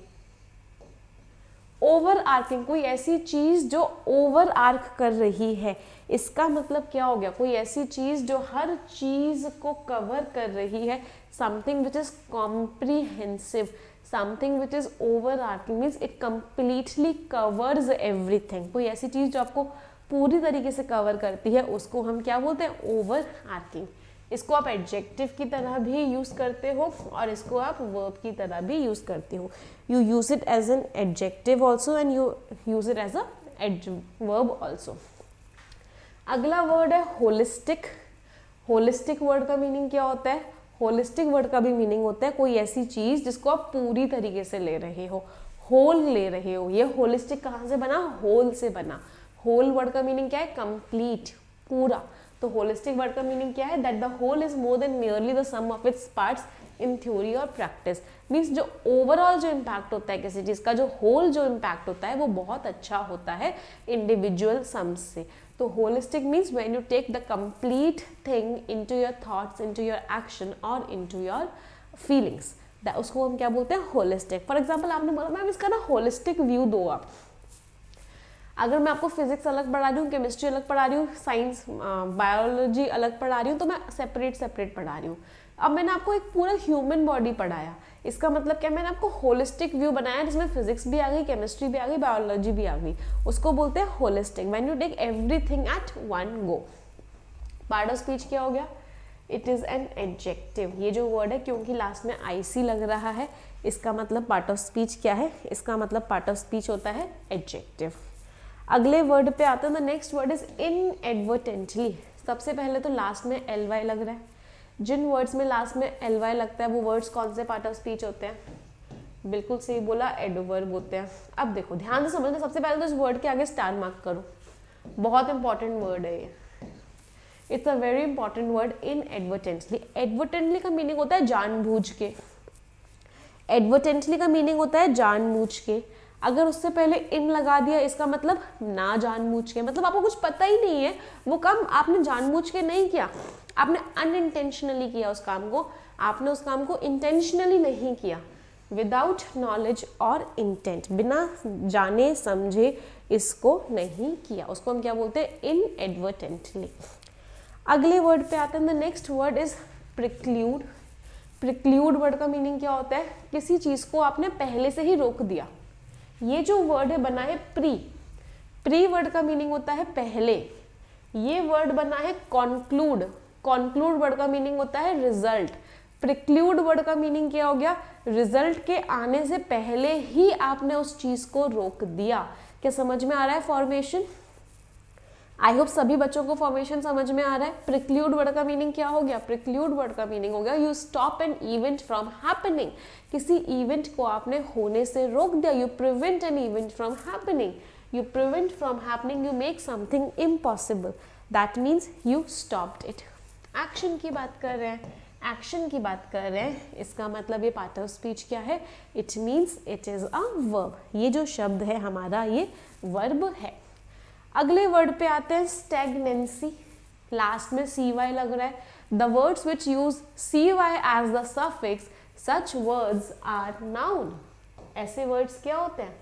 ओवर आर्किंग, कोई ऐसी चीज जो ओवर आर्क कर रही है। इसका मतलब क्या हो गया? कोई ऐसी चीज जो हर चीज को कवर कर रही है। Something which is comprehensive, something which is overarching means it completely covers everything. कोई ऐसी चीज जो आपको पूरी तरीके से कवर करती है, उसको हम क्या बोलते हैं? Overarching. इसको आप एडजेक्टिव की तरह भी यूज करते हो और इसको आप वर्ब की तरह भी यूज करते हो। You use it as an adjective also and you use it as a verb also. अगला वर्ड है होलिस्टिक। होलिस्टिक वर्ड का मीनिंग क्या होता है? होलिस्टिक वर्ड का भी मीनिंग होता है कोई ऐसी चीज जिसको आप पूरी तरीके से ले रहे हो, होल ले रहे हो। ये होलिस्टिक कहाँ से बना? होल से बना। होल वर्ड का मीनिंग क्या है? कंप्लीट, पूरा। तो होलिस्टिक वर्ड का मीनिंग क्या है? That the whole is more than merely the sum of its parts in theory और प्रैक्टिस। मीन्स जो ओवरऑल जो इम्पैक्ट होता है किसी चीज का, जो होल जो इम्पैक्ट होता है वो बहुत अच्छा होता है इंडिविजुअल सम्स से। तो holistic means when you take the complete thing into your thoughts, into your action और इनटू योर फीलिंग्स, उसको हम क्या बोलते हैं? होलिस्टिक। फॉर एग्जाम्पल आपने बोला मैम इसका ना होलिस्टिक व्यू दो आप। अगर मैं आपको फिजिक्स अलग पढ़ा रही हूँ, केमिस्ट्री अलग पढ़ा रही हूँ, साइंस बायोलॉजी अलग पढ़ा रही हूँ, तो मैं सेपरेट पढ़ा रही हूँ। अब मैंने आपको एक पूरा ह्यूमन बॉडी पढ़ाया, इसका मतलब क्या? मैंने आपको होलिस्टिक व्यू बनाया जिसमें फिजिक्स भी आ गई, केमिस्ट्री भी आ गई, बायोलॉजी भी आ गई। उसको बोलते हैं holistic, when you take everything at one go. Part of speech क्या हो गया? It is an adjective. ये जो वर्ड है क्योंकि लास्ट में IC लग रहा है, इसका मतलब पार्ट ऑफ स्पीच क्या है? इसका मतलब पार्ट ऑफ स्पीच होता है एडजेक्टिव। अगले वर्ड पे आते हैं। The next word is inadvertently. सबसे पहले तो लास्ट में LY लग रहा है। जिन वर्ड्स में लास्ट में LY लगता है वो वर्ड्स कौन से पार्ट ऑफ स्पीच होते हैं? बिल्कुल सही बोला, एडवर्ब होते हैं। अब देखो ध्यान से समझना, सबसे पहले तो इस वर्ड के आगे स्टार मार्क करो, बहुत इंपॉर्टेंट वर्ड है ये। It's a very important word, inadvertently. Advertently का मीनिंग होता है जानबूझ के। एडवर्टेंटली का मीनिंग होता है जानबूझ के। अगर उससे पहले इन लगा दिया इसका मतलब ना जानबूझ के, मतलब आपको कुछ पता ही नहीं है, वो काम आपने जानबूझ के नहीं किया, आपने अनइंटेंशनली किया उस काम को, आपने उस काम को इंटेंशनली नहीं किया, विदाउट नॉलेज और इंटेंट, बिना जाने समझे इसको नहीं किया, उसको हम क्या बोलते हैं, इनएडवर्टेंटली। अगले वर्ड पे आते हैं, the next word is preclude. Preclude word का मीनिंग क्या होता है, किसी चीज को आपने पहले से ही रोक दिया। ये जो वर्ड है बना है प्री, प्री वर्ड का मीनिंग होता है पहले। ये वर्ड बना है कॉन्क्लूड, कॉन्क्लूड वर्ड का मीनिंग होता है रिजल्ट। प्रिक्ल्यूड वर्ड का मीनिंग क्या हो गया, रिजल्ट के आने से पहले ही आपने उस चीज को रोक दिया। क्या समझ में आ रहा है फॉर्मेशन? आई होप सभी बच्चों को फॉर्मेशन समझ में आ रहा है। प्रिक्ल्यूड वर्ड का मीनिंग क्या हो गया, प्रिक्ल्यूड वर्ड का मीनिंग हो गया you stop an event from happening, किसी इवेंट को आपने होने से रोक दिया। You prevent an event from happening, you prevent from happening, you make something impossible, that means you stopped it. Action की बात कर रहे हैं, एक्शन की बात कर रहे हैं, इसका मतलब ये पार्ट ऑफ स्पीच क्या है, it means it is a verb. ये जो शब्द है हमारा ये वर्ब है। अगले वर्ड पे आते हैं स्टैग्नेंसी, लास्ट में cy लग रहा है। The words which use cy as the suffix, such words are noun. ऐसे वर्ड्स क्या होते हैं,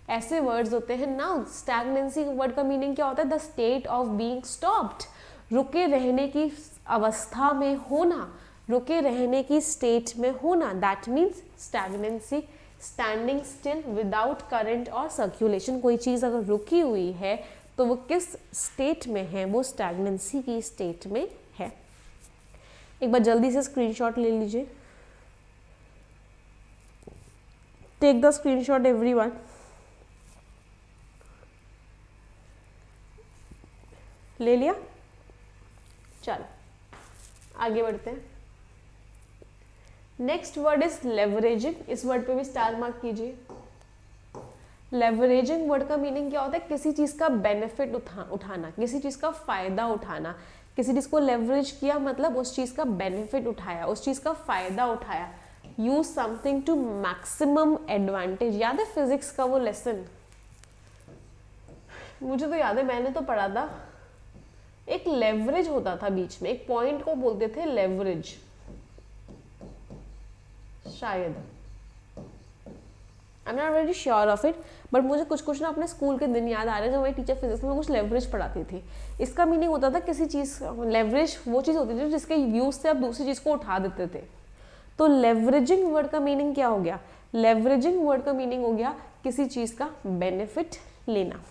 ऐसे वर्ड्स होते हैं नाउन। स्टैग्नेंसी वर्ड का मीनिंग क्या होता है, the state of being stopped, रुके रहने की अवस्था में होना, रुके रहने की स्टेट में होना, that means stagnancy. Standing still without current और सर्कुलेशन, कोई चीज़ अगर रुकी हुई है तो वो किस स्टेट में है, वो स्टैग्नेंसी की स्टेट में है। एक बार जल्दी से स्क्रीनशॉट ले लीजिए, टेक द स्क्रीनशॉट एवरीवन। ले लिया, चलो आगे बढ़ते हैं। नेक्स्ट वर्ड इज लेवरेजिंग, इस वर्ड पे भी स्टार मार्क कीजिए। लेवरेजिंग वर्ड का मीनिंग क्या होता है, किसी चीज का बेनिफिट उठाना, किसी चीज का फायदा उठाना। किसी चीज को लेवरेज किया मतलब उस चीज का बेनिफिट उठाया, उस चीज का फायदा उठाया। Use something to maximum advantage. याद है फिजिक्स का वो लेसन, मुझे तो याद है मैंने तो पढ़ा था, एक लेवरेज होता था बीच में, एक पॉइंट को बोलते थे लेवरेज शायद, I am not very sure of it, but मुझे कुछ ना अपने स्कूल के दिन याद आ रहे हैं जब मेरी टीचर फिजिक्स में कुछ लेवरेज पढ़ाती थी। इसका मीनिंग होता था किसी चीज़, लेवरेज वो चीज़ होती थी जिसके यूज से आप दूसरी चीज़ को उठा देते थे। तो लेवरेजिंग वर्ड का मीनिंग क्या हो गया, लेवरेजिंग वर्ड का मीनिंग हो गया किसी चीज़ का बेनिफिट लेना।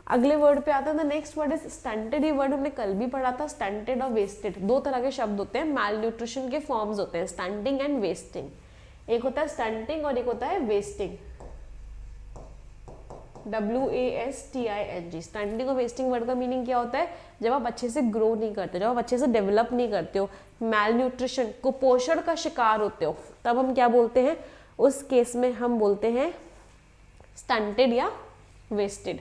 अगले वर्ड पे आता है, the next word is stunted. ये वर्ड हमने कल भी पढ़ा था, स्टंटेड और वेस्टेड, दो तरह के शब्द होते हैं, माल न्यूट्रिशन के फॉर्म्स होते हैं, स्टंटिंग एंड वेस्टिंग। एक होता है स्टंटिंग और एक होता है वेस्टिंग, WASTING। स्टंटिंग और वेस्टिंग वर्ड का मीनिंग क्या होता है, जब आप अच्छे से ग्रो नहीं करते, जब आप अच्छे से डेवलप नहीं करते हो, मैल न्यूट्रिशन, कुपोषण का शिकार होते हो, तब हम क्या बोलते हैं, उस केस में हम बोलते हैं स्टंटेड या वेस्टेड।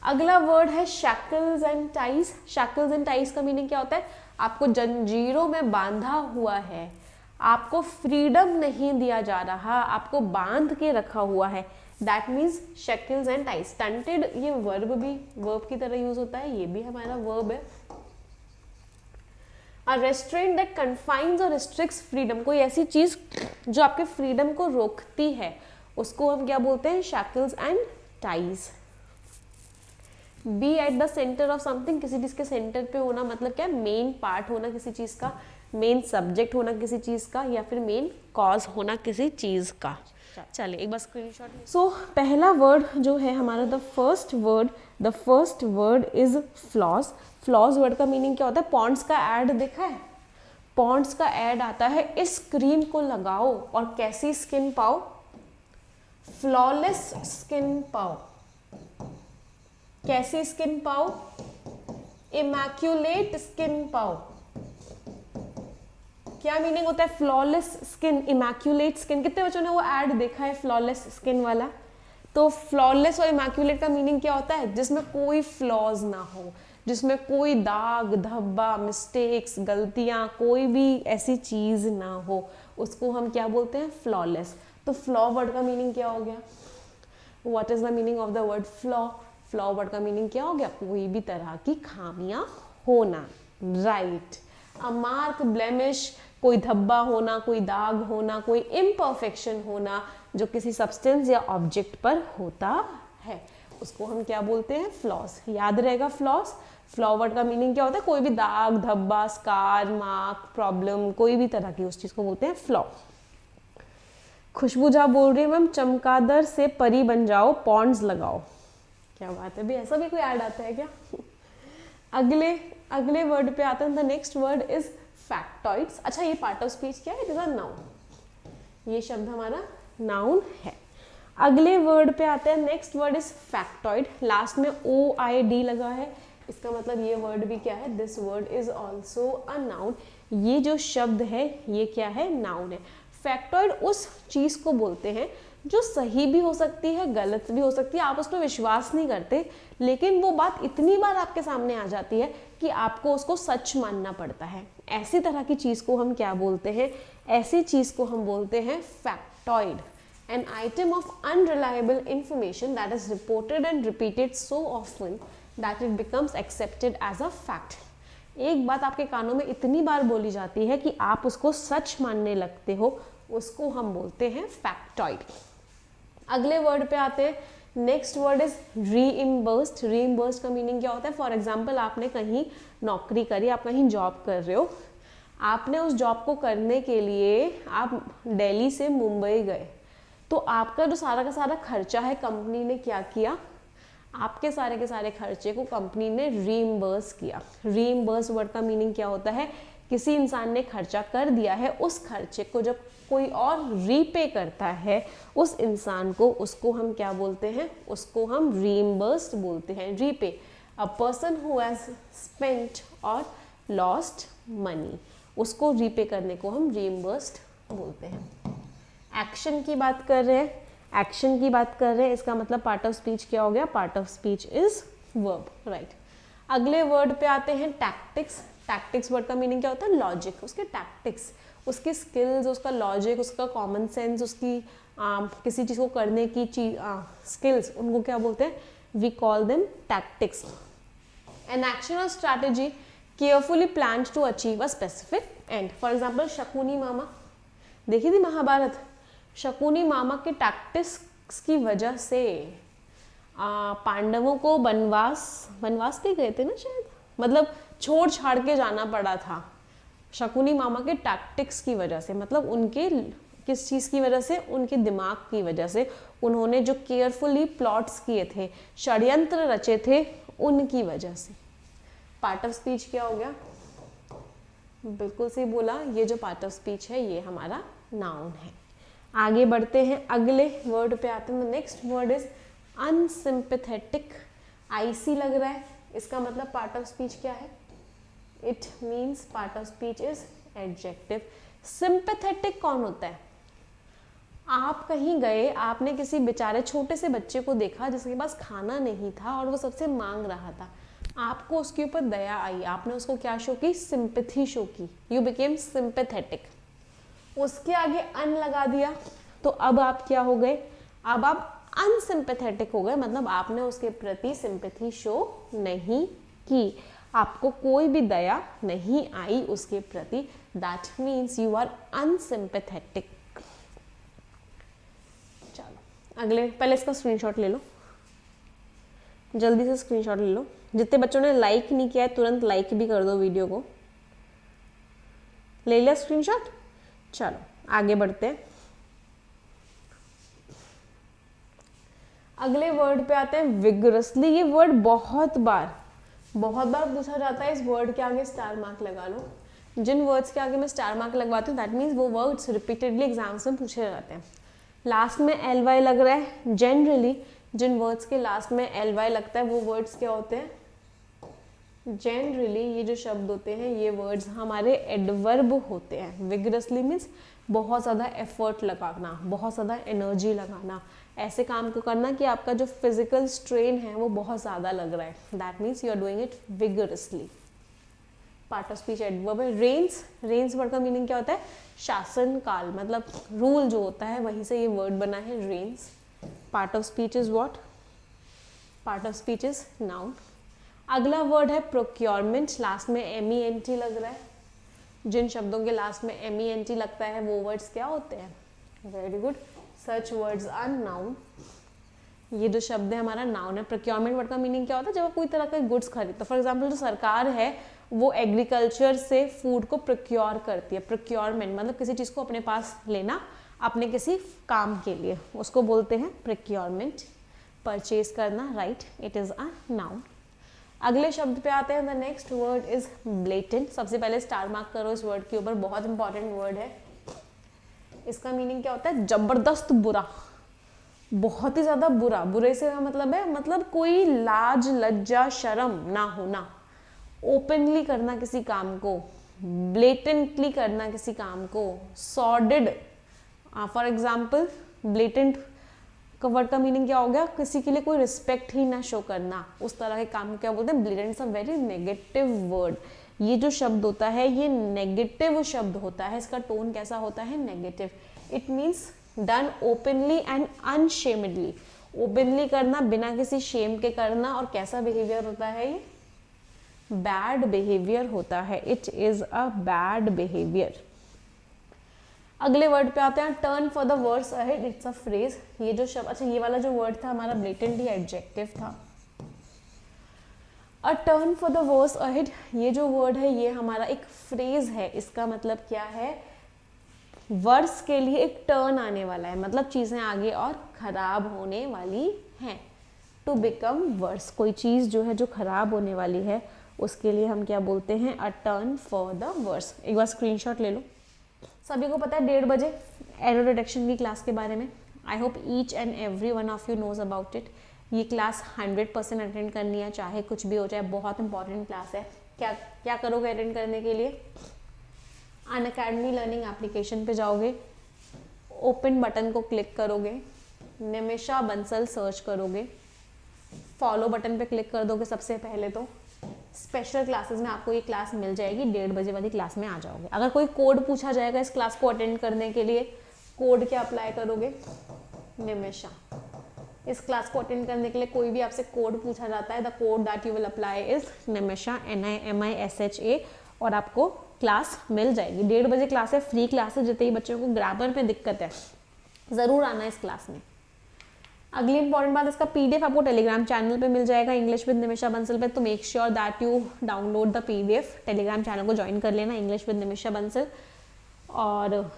अगला वर्ड है shackles and ties. Shackles and ties का मीनिंग क्या होता है, आपको जंजीरों में बांधा हुआ है, आपको फ्रीडम नहीं दिया जा रहा, आपको बांध के रखा हुआ है, that means shackles and ties. Stunted ये वर्ब भी वर्ब की तरह यूज होता है, ये भी हमारा वर्ब है। A restraint that confines or restricts freedom, कोई ऐसी चीज जो आपके फ्रीडम को रोकती है, उसको हम क्या बोलते हैं, shackles and ties. Be at the centre of something, किसी चीज के सेंटर पे होना मतलब क्या, मेन पार्ट होना किसी चीज का, मेन सब्जेक्ट होना किसी चीज का, या फिर मेन कॉज होना किसी चीज का। चलिए एक बार स्क्रीनशॉट। सो पहला वर्ड जो है हमारा, the first word is floss. Floss word का मीनिंग क्या होता है, पॉन्ड्स का एड देखा है, पॉन्ड्स का एड आता है, इस क्रीम को लगाओ और कैसी स्किन पाओ, फ्लॉलेस स्किन पाओ। कैसी स्किन पाओ, इमैक्यूलेट स्किन पाओ। क्या मीनिंग होता है फ्लॉलेस स्किन, इमैक्यूलेट स्किन? कितने बच्चों ने वो ऐड देखा है फ्लॉलेस स्किन वाला? तो फ्लॉलेस और इमैक्यूलेट का मीनिंग क्या होता है, जिसमें कोई फ्लॉज ना हो, जिसमें कोई दाग धब्बा, मिस्टेक्स, गलतियां, कोई भी ऐसी चीज ना हो, उसको हम क्या बोलते हैं, फ्लॉलेस। तो फ्लॉ वर्ड का मीनिंग क्या हो गया? What is the meaning of the word flaw? Flaw word का मीनिंग क्या हो गया? कोई भी तरह की खामियां होना, राइट। अ मार्क, ब्लेमिश, कोई धब्बा होना, कोई दाग होना, कोई इम्परफेक्शन होना जो किसी सब्सटेंस या ऑब्जेक्ट पर होता है, उसको हम क्या बोलते हैं? फ्लॉस। याद रहेगा फ्लॉस। फ्लॉ वर्ड का मीनिंग क्या होता है? कोई भी दाग, धब्बा, स्कार, मार्क, प्रॉब्लम, कोई भी तरह की उस चीज को बोलते हैं फ्लॉ। खुशबू झा बोल रही है मैम चमगादड़ से परी बन जाओ, पॉन्ड्स लगाओ। क्या बात है भी, ऐसा भी कोई ऐड आता है क्या? अगले वर्ड पे आते हैं। The next word is factoids. अच्छा, ये पार्ट ऑफ स्पीच क्या है? It is a noun. ये शब्द हमारा नाउन है। अगले वर्ड पे आते हैं। Next word is factoid. Last में OID लगा है, इसका मतलब ये वर्ड भी क्या है? This word is also a noun. ये जो शब्द है ये क्या है? नाउन है। फैक्टॉइड उस चीज को बोलते हैं जो सही भी हो सकती है, गलत भी हो सकती है, आप उस पर विश्वास नहीं करते, लेकिन वो बात इतनी बार आपके सामने आ जाती है कि आपको उसको सच मानना पड़ता है। ऐसी तरह की चीज को हम क्या बोलते हैं? ऐसी चीज को हम बोलते हैं फैक्टॉइड। An item of unreliable information that is reported and repeated so often that it becomes accepted as a fact. एक बात आपके कानों में इतनी बार बोली जाती है कि आप उसको सच मानने लगते हो, उसको हम बोलते हैं फैक्टॉइड। अगले वर्ड पे आते हैं। Next word is reimbursed. Reimbursed का मीनिंग क्या होता है? फॉर एग्जाम्पल, आपने कहीं नौकरी करी, आप कहीं जॉब कर रहे हो, आपने उस जॉब को करने के लिए आप दिल्ली से मुंबई गए, तो आपका जो सारा का सारा खर्चा है, कंपनी ने क्या किया? आपके सारे के सारे खर्चे को कंपनी ने रीइम्बर्स किया। रीइम्बर्स वर्ड का मीनिंग क्या होता है? किसी इंसान ने खर्चा कर दिया है, उस खर्चे को जब कोई और रीपे करता है उस इंसान को, उसको हम क्या बोलते हैं? उसको हम रीइम्बर्स्ड बोलते हैं। Repay, a person who has spent और लॉस्ट मनी, उसको रीपे करने को हम रीइम्बर्स्ड बोलते हैं। एक्शन की बात कर रहे हैं, एक्शन की बात कर रहे हैं, इसका मतलब पार्ट ऑफ स्पीच क्या हो गया? Part of speech is verb, right. अगले वर्ड पे आते हैं टैक्टिक्स। टैक्टिक्स वर्ड का मीनिंग क्या होता है? लॉजिक। उसके टैक्टिक्स, उसकी स्किल्स, उसका लॉजिक, उसका कॉमन सेंस, उसकी किसी चीज को करने की स्किल्स, उनको क्या बोलते हैं? We call them tactics. An action or strategy carefully planned to achieve a specific end. For example, Shakuni मामा, देखी थी महाभारत? शकुनी मामा के टैक्टिक्स की वजह से पांडवों को वनवास पे गए थे ना शायद, मतलब छोड़ छाड़ के जाना पड़ा था शकुनी मामा के टैक्टिक्स की वजह से। मतलब उनके किस चीज़ की वजह से? उनके दिमाग की वजह से। उन्होंने जो केयरफुली प्लॉट्स किए थे, षड्यंत्र रचे थे, उनकी वजह से। पार्ट ऑफ स्पीच क्या हो गया? बिल्कुल सही बोला, ये जो पार्ट ऑफ स्पीच है ये हमारा नाउन है। आगे बढ़ते हैं, अगले वर्ड पे आते हैं। Next word is unsympathetic. IC लग रहा है, इसका मतलब पार्ट ऑफ स्पीच क्या है? It means part of speech is adjective. Sympathetic कौन होता है? आप कहीं गए, आपने किसी बेचारे छोटे से बच्चे को देखा जिसके पास खाना नहीं था और वो सबसे मांग रहा था, आपको उसके ऊपर दया आई, आपने उसको क्या शो की? सिंपैथी शो की। You became sympathetic. उसके आगे अन लगा दिया तो अब आप क्या हो गए? अब आप अनसिंपैथेटिक हो गए, मतलब आपने उसके प्रति सिंपैथी शो नहीं की, आपको कोई भी दया नहीं आई उसके प्रति। That means you are unsympathetic. चलो अगले, पहले इसका स्क्रीनशॉट ले लो, जल्दी से स्क्रीनशॉट ले लो। जितने बच्चों ने लाइक नहीं किया है तुरंत लाइक भी कर दो वीडियो को। ले लिया स्क्रीनशॉट? चलो आगे बढ़ते हैं। अगले वर्ड पे आते हैं विगरसली। ये वर्ड बहुत बार पूछा जाता है। इस वर्ड के आगे स्टार मार्क लगा लो। जिन वर्ड्स के आगे मैं स्टार मार्क लगवाती हूँ दैट मीन्स वो वर्ड्स रिपीटेडली एग्जाम्स में पूछे जाते हैं। लास्ट में ly लग रहा है। जनरली जिन वर्ड्स के लास्ट में ly लगता है वो वर्ड्स क्या होते हैं? जनरली ये जो शब्द होते हैं ये वर्ड्स हमारे एडवर्ब होते हैं। विगरसली मीन्स बहुत ज़्यादा एफर्ट लगाना, बहुत ज़्यादा एनर्जी लगाना, ऐसे काम को करना कि आपका जो फिजिकल स्ट्रेन है वो बहुत ज़्यादा लग रहा है। That means you are doing it vigorously. Part of speech adverb है। रेन्स, रेन्स वर्ड का मीनिंग क्या होता है? शासन काल, मतलब रूल जो होता है वहीं से ये वर्ड बना है reins. Part of speech is what? Part of speech is noun. अगला वर्ड है प्रोक्योरमेंट, लास्ट में MENT लग रहा है। जिन शब्दों के लास्ट में MENT लगता है वो वर्ड्स क्या होते हैं? Very good, such words are noun. ये जो शब्द है हमारा नाउन है। प्रोक्योरमेंट वर्ड का मीनिंग क्या होता है? जब आप कोई तरह का गुड्स खरीदते हो, फॉर एग्जाम्पल जो सरकार है वो एग्रीकल्चर से फूड को प्रोक्योर करती है। प्रोक्योरमेंट मतलब किसी चीज़ को अपने पास लेना अपने किसी काम के लिए, उसको बोलते हैं प्रोक्योरमेंट। परचेज करना, right, it is a noun. अगले शब्द पे आते हैं। The next word is blatant. सबसे पहले स्टार मार्क करो इस वर्ड के ऊपर, बहुत इंपॉर्टेंट वर्ड है। इसका मीनिंग क्या होता है? जबरदस्त बुरा, बहुत ही ज्यादा बुरा। बुरे से मतलब है मतलब कोई लाज लज्जा शर्म ना होना, ओपनली करना किसी काम को, ब्लेटेंटली करना किसी काम को, सॉर्डेड। फॉर एग्जाम्पल ब्लेटेंट का वर्ड का मीनिंग क्या हो गया? किसी के लिए कोई रिस्पेक्ट ही ना शो करना, उस तरह के काम को क्या बोलते हैं? Blatant is a very negative word. ये जो शब्द होता है ये नेगेटिव शब्द होता है, इसका टोन कैसा होता है? Negative. It means done openly and unshamedly. Openly करना, बिना किसी शेम के करना, और कैसा बिहेवियर होता है ये? बैड बिहेवियर होता है। It is a bad behaviour. अगले वर्ड पे आते हैं, turn for the words ahead. It's a phrase. ये जो शब्द, अच्छा ये वाला जो वर्ड था हमारा ब्लेटेंटली एडजेक्टिव था। अ turn for the words ahead, ये जो वर्ड है ये हमारा एक फ्रेज है। इसका मतलब क्या है? वर्ड्स के लिए एक टर्न आने वाला है, मतलब चीजें आगे और खराब होने वाली हैं। टू बिकम वर्स, कोई चीज जो है जो खराब होने वाली है उसके लिए हम क्या बोलते हैं? A turn for the worse. एक बार स्क्रीनशॉट ले लो। सभी को पता है 1:30 बजे एरर डिटेक्शन की क्लास के बारे में। I hope each and every one of you knows about it. ये क्लास 100% अटेंड करनी है, चाहे कुछ भी हो जाए। बहुत इंपॉर्टेंट क्लास है। क्या क्या करोगे अटेंड करने के लिए? अनअकैडमी लर्निंग एप्लीकेशन पे जाओगे, ओपन बटन को क्लिक करोगे, निमिषा बंसल सर्च करोगे, फॉलो बटन पे क्लिक कर दोगे सबसे पहले तो स्पेशल क्लासेस में आपको ये क्लास मिल जाएगी। 1:30 बजे वाली क्लास में आ जाओगे। अगर कोई कोड पूछा जाएगा इस क्लास को अटेंड करने के लिए, कोड क्या अप्लाई करोगे? निमिषा। इस क्लास को अटेंड करने के लिए कोई भी आपसे कोड पूछा जाता है, the code that you will apply is Nimisha, NIMISHA, और आपको क्लास मिल जाएगी। 1:30 बजे क्लास है, फ्री क्लास है। जितने ही बच्चों को ग्रामर में दिक्कत है ज़रूर आना इस क्लास में। अगली इंपॉर्टेंट बात, इसका PDF आपको टेलीग्राम चैनल पे मिल जाएगा, इंग्लिश विद निमिषा बंसल पे। तो make sure that you download the PDF, Telegram channel को ज्वाइन कर लेना, इंग्लिश विद निमिषा बंसल। और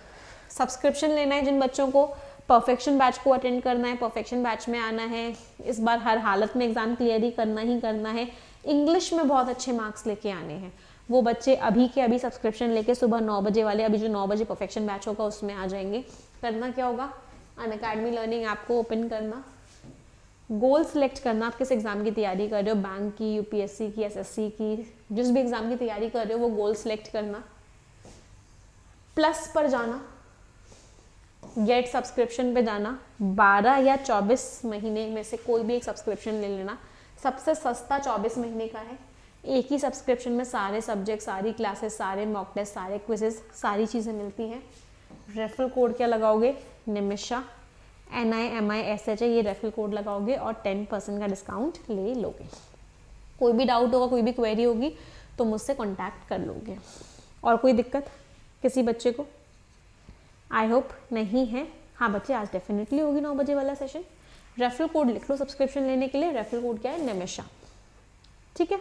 सब्सक्रिप्शन लेना है जिन बच्चों को परफेक्शन बैच को अटेंड करना है, परफेक्शन बैच में आना है। इस बार हर हालत में एग्जाम क्लियर ही करना है। इंग्लिश में बहुत अच्छे मार्क्स लेके आने हैं। वो बच्चे अभी के अभी सब्सक्रिप्शन लेके सुबह 9 बजे वाले, अभी जो 9 बजे परफेक्शन बैच होगा उसमें आ जाएंगे। करना क्या होगा? अनअकैडमी लर्निंग ऐप को ओपन करना, गोल सिलेक्ट करना, आप किस एग्जाम की तैयारी कर रहे हो, बैंक की, UPSC की, SSC की, जिस भी एग्जाम की तैयारी कर रहे हो वो गोल सिलेक्ट करना, प्लस पर जाना, गेट सब्सक्रिप्शन पे जाना, 12 या 24 महीने में से कोई भी एक सब्सक्रिप्शन ले लेना। सबसे सस्ता 24 महीने का है। एक ही सब्सक्रिप्शन में सारे सब्जेक्ट, सारी क्लासेस, सारे मॉक टेस्ट, सारे क्विजेस, सारी चीज़ें मिलती हैं। रेफरल कोड क्या लगाओगे? निमिषा, NIMISHA, ये रेफरल कोड लगाओगे और 10% का डिस्काउंट ले लोगे। कोई भी डाउट होगा, कोई भी क्वेरी होगी तो मुझसे कॉन्टैक्ट कर लोगे। और कोई दिक्कत किसी बच्चे को? आई होप नहीं है। हाँ बच्चे, आज डेफिनेटली होगी 9 बजे वाला सेशन। रेफरल कोड लिख लो सब्सक्रिप्शन लेने के लिए। रेफरल कोड क्या है? निमिषा। ठीक है,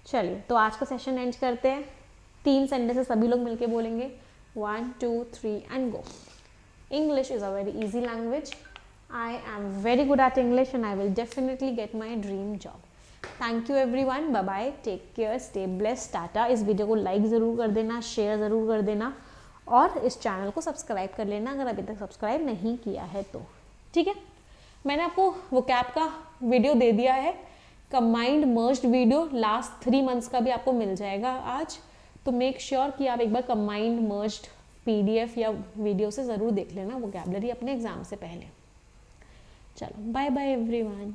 चलिए तो आज का सेशन एंड करते हैं। 3 सेंटेंसेस सभी लोग मिलके बोलेंगे, 1 2 3 and go. English is a very easy language. I am very good at English and I will definitely get my dream job. Thank you everyone. Bye bye. Take care. Stay blessed. Tata. इस वीडियो को लाइक ज़रूर कर देना, शेयर ज़रूर कर देना और इस चैनल को सब्सक्राइब कर लेना अगर अभी तक सब्सक्राइब नहीं किया है तो। ठीक है, मैंने आपको वोकैब का वीडियो दे दिया है, combined merged video last 3 months का भी आपको मिल जाएगा आज। तो मेक श्योर कि आप एक बार कंबाइंड मर्ज्ड PDF या वीडियो से ज़रूर देख लेना वोकैबुलरी अपने एग्जाम से पहले। चलो बाय बाय एवरीवन।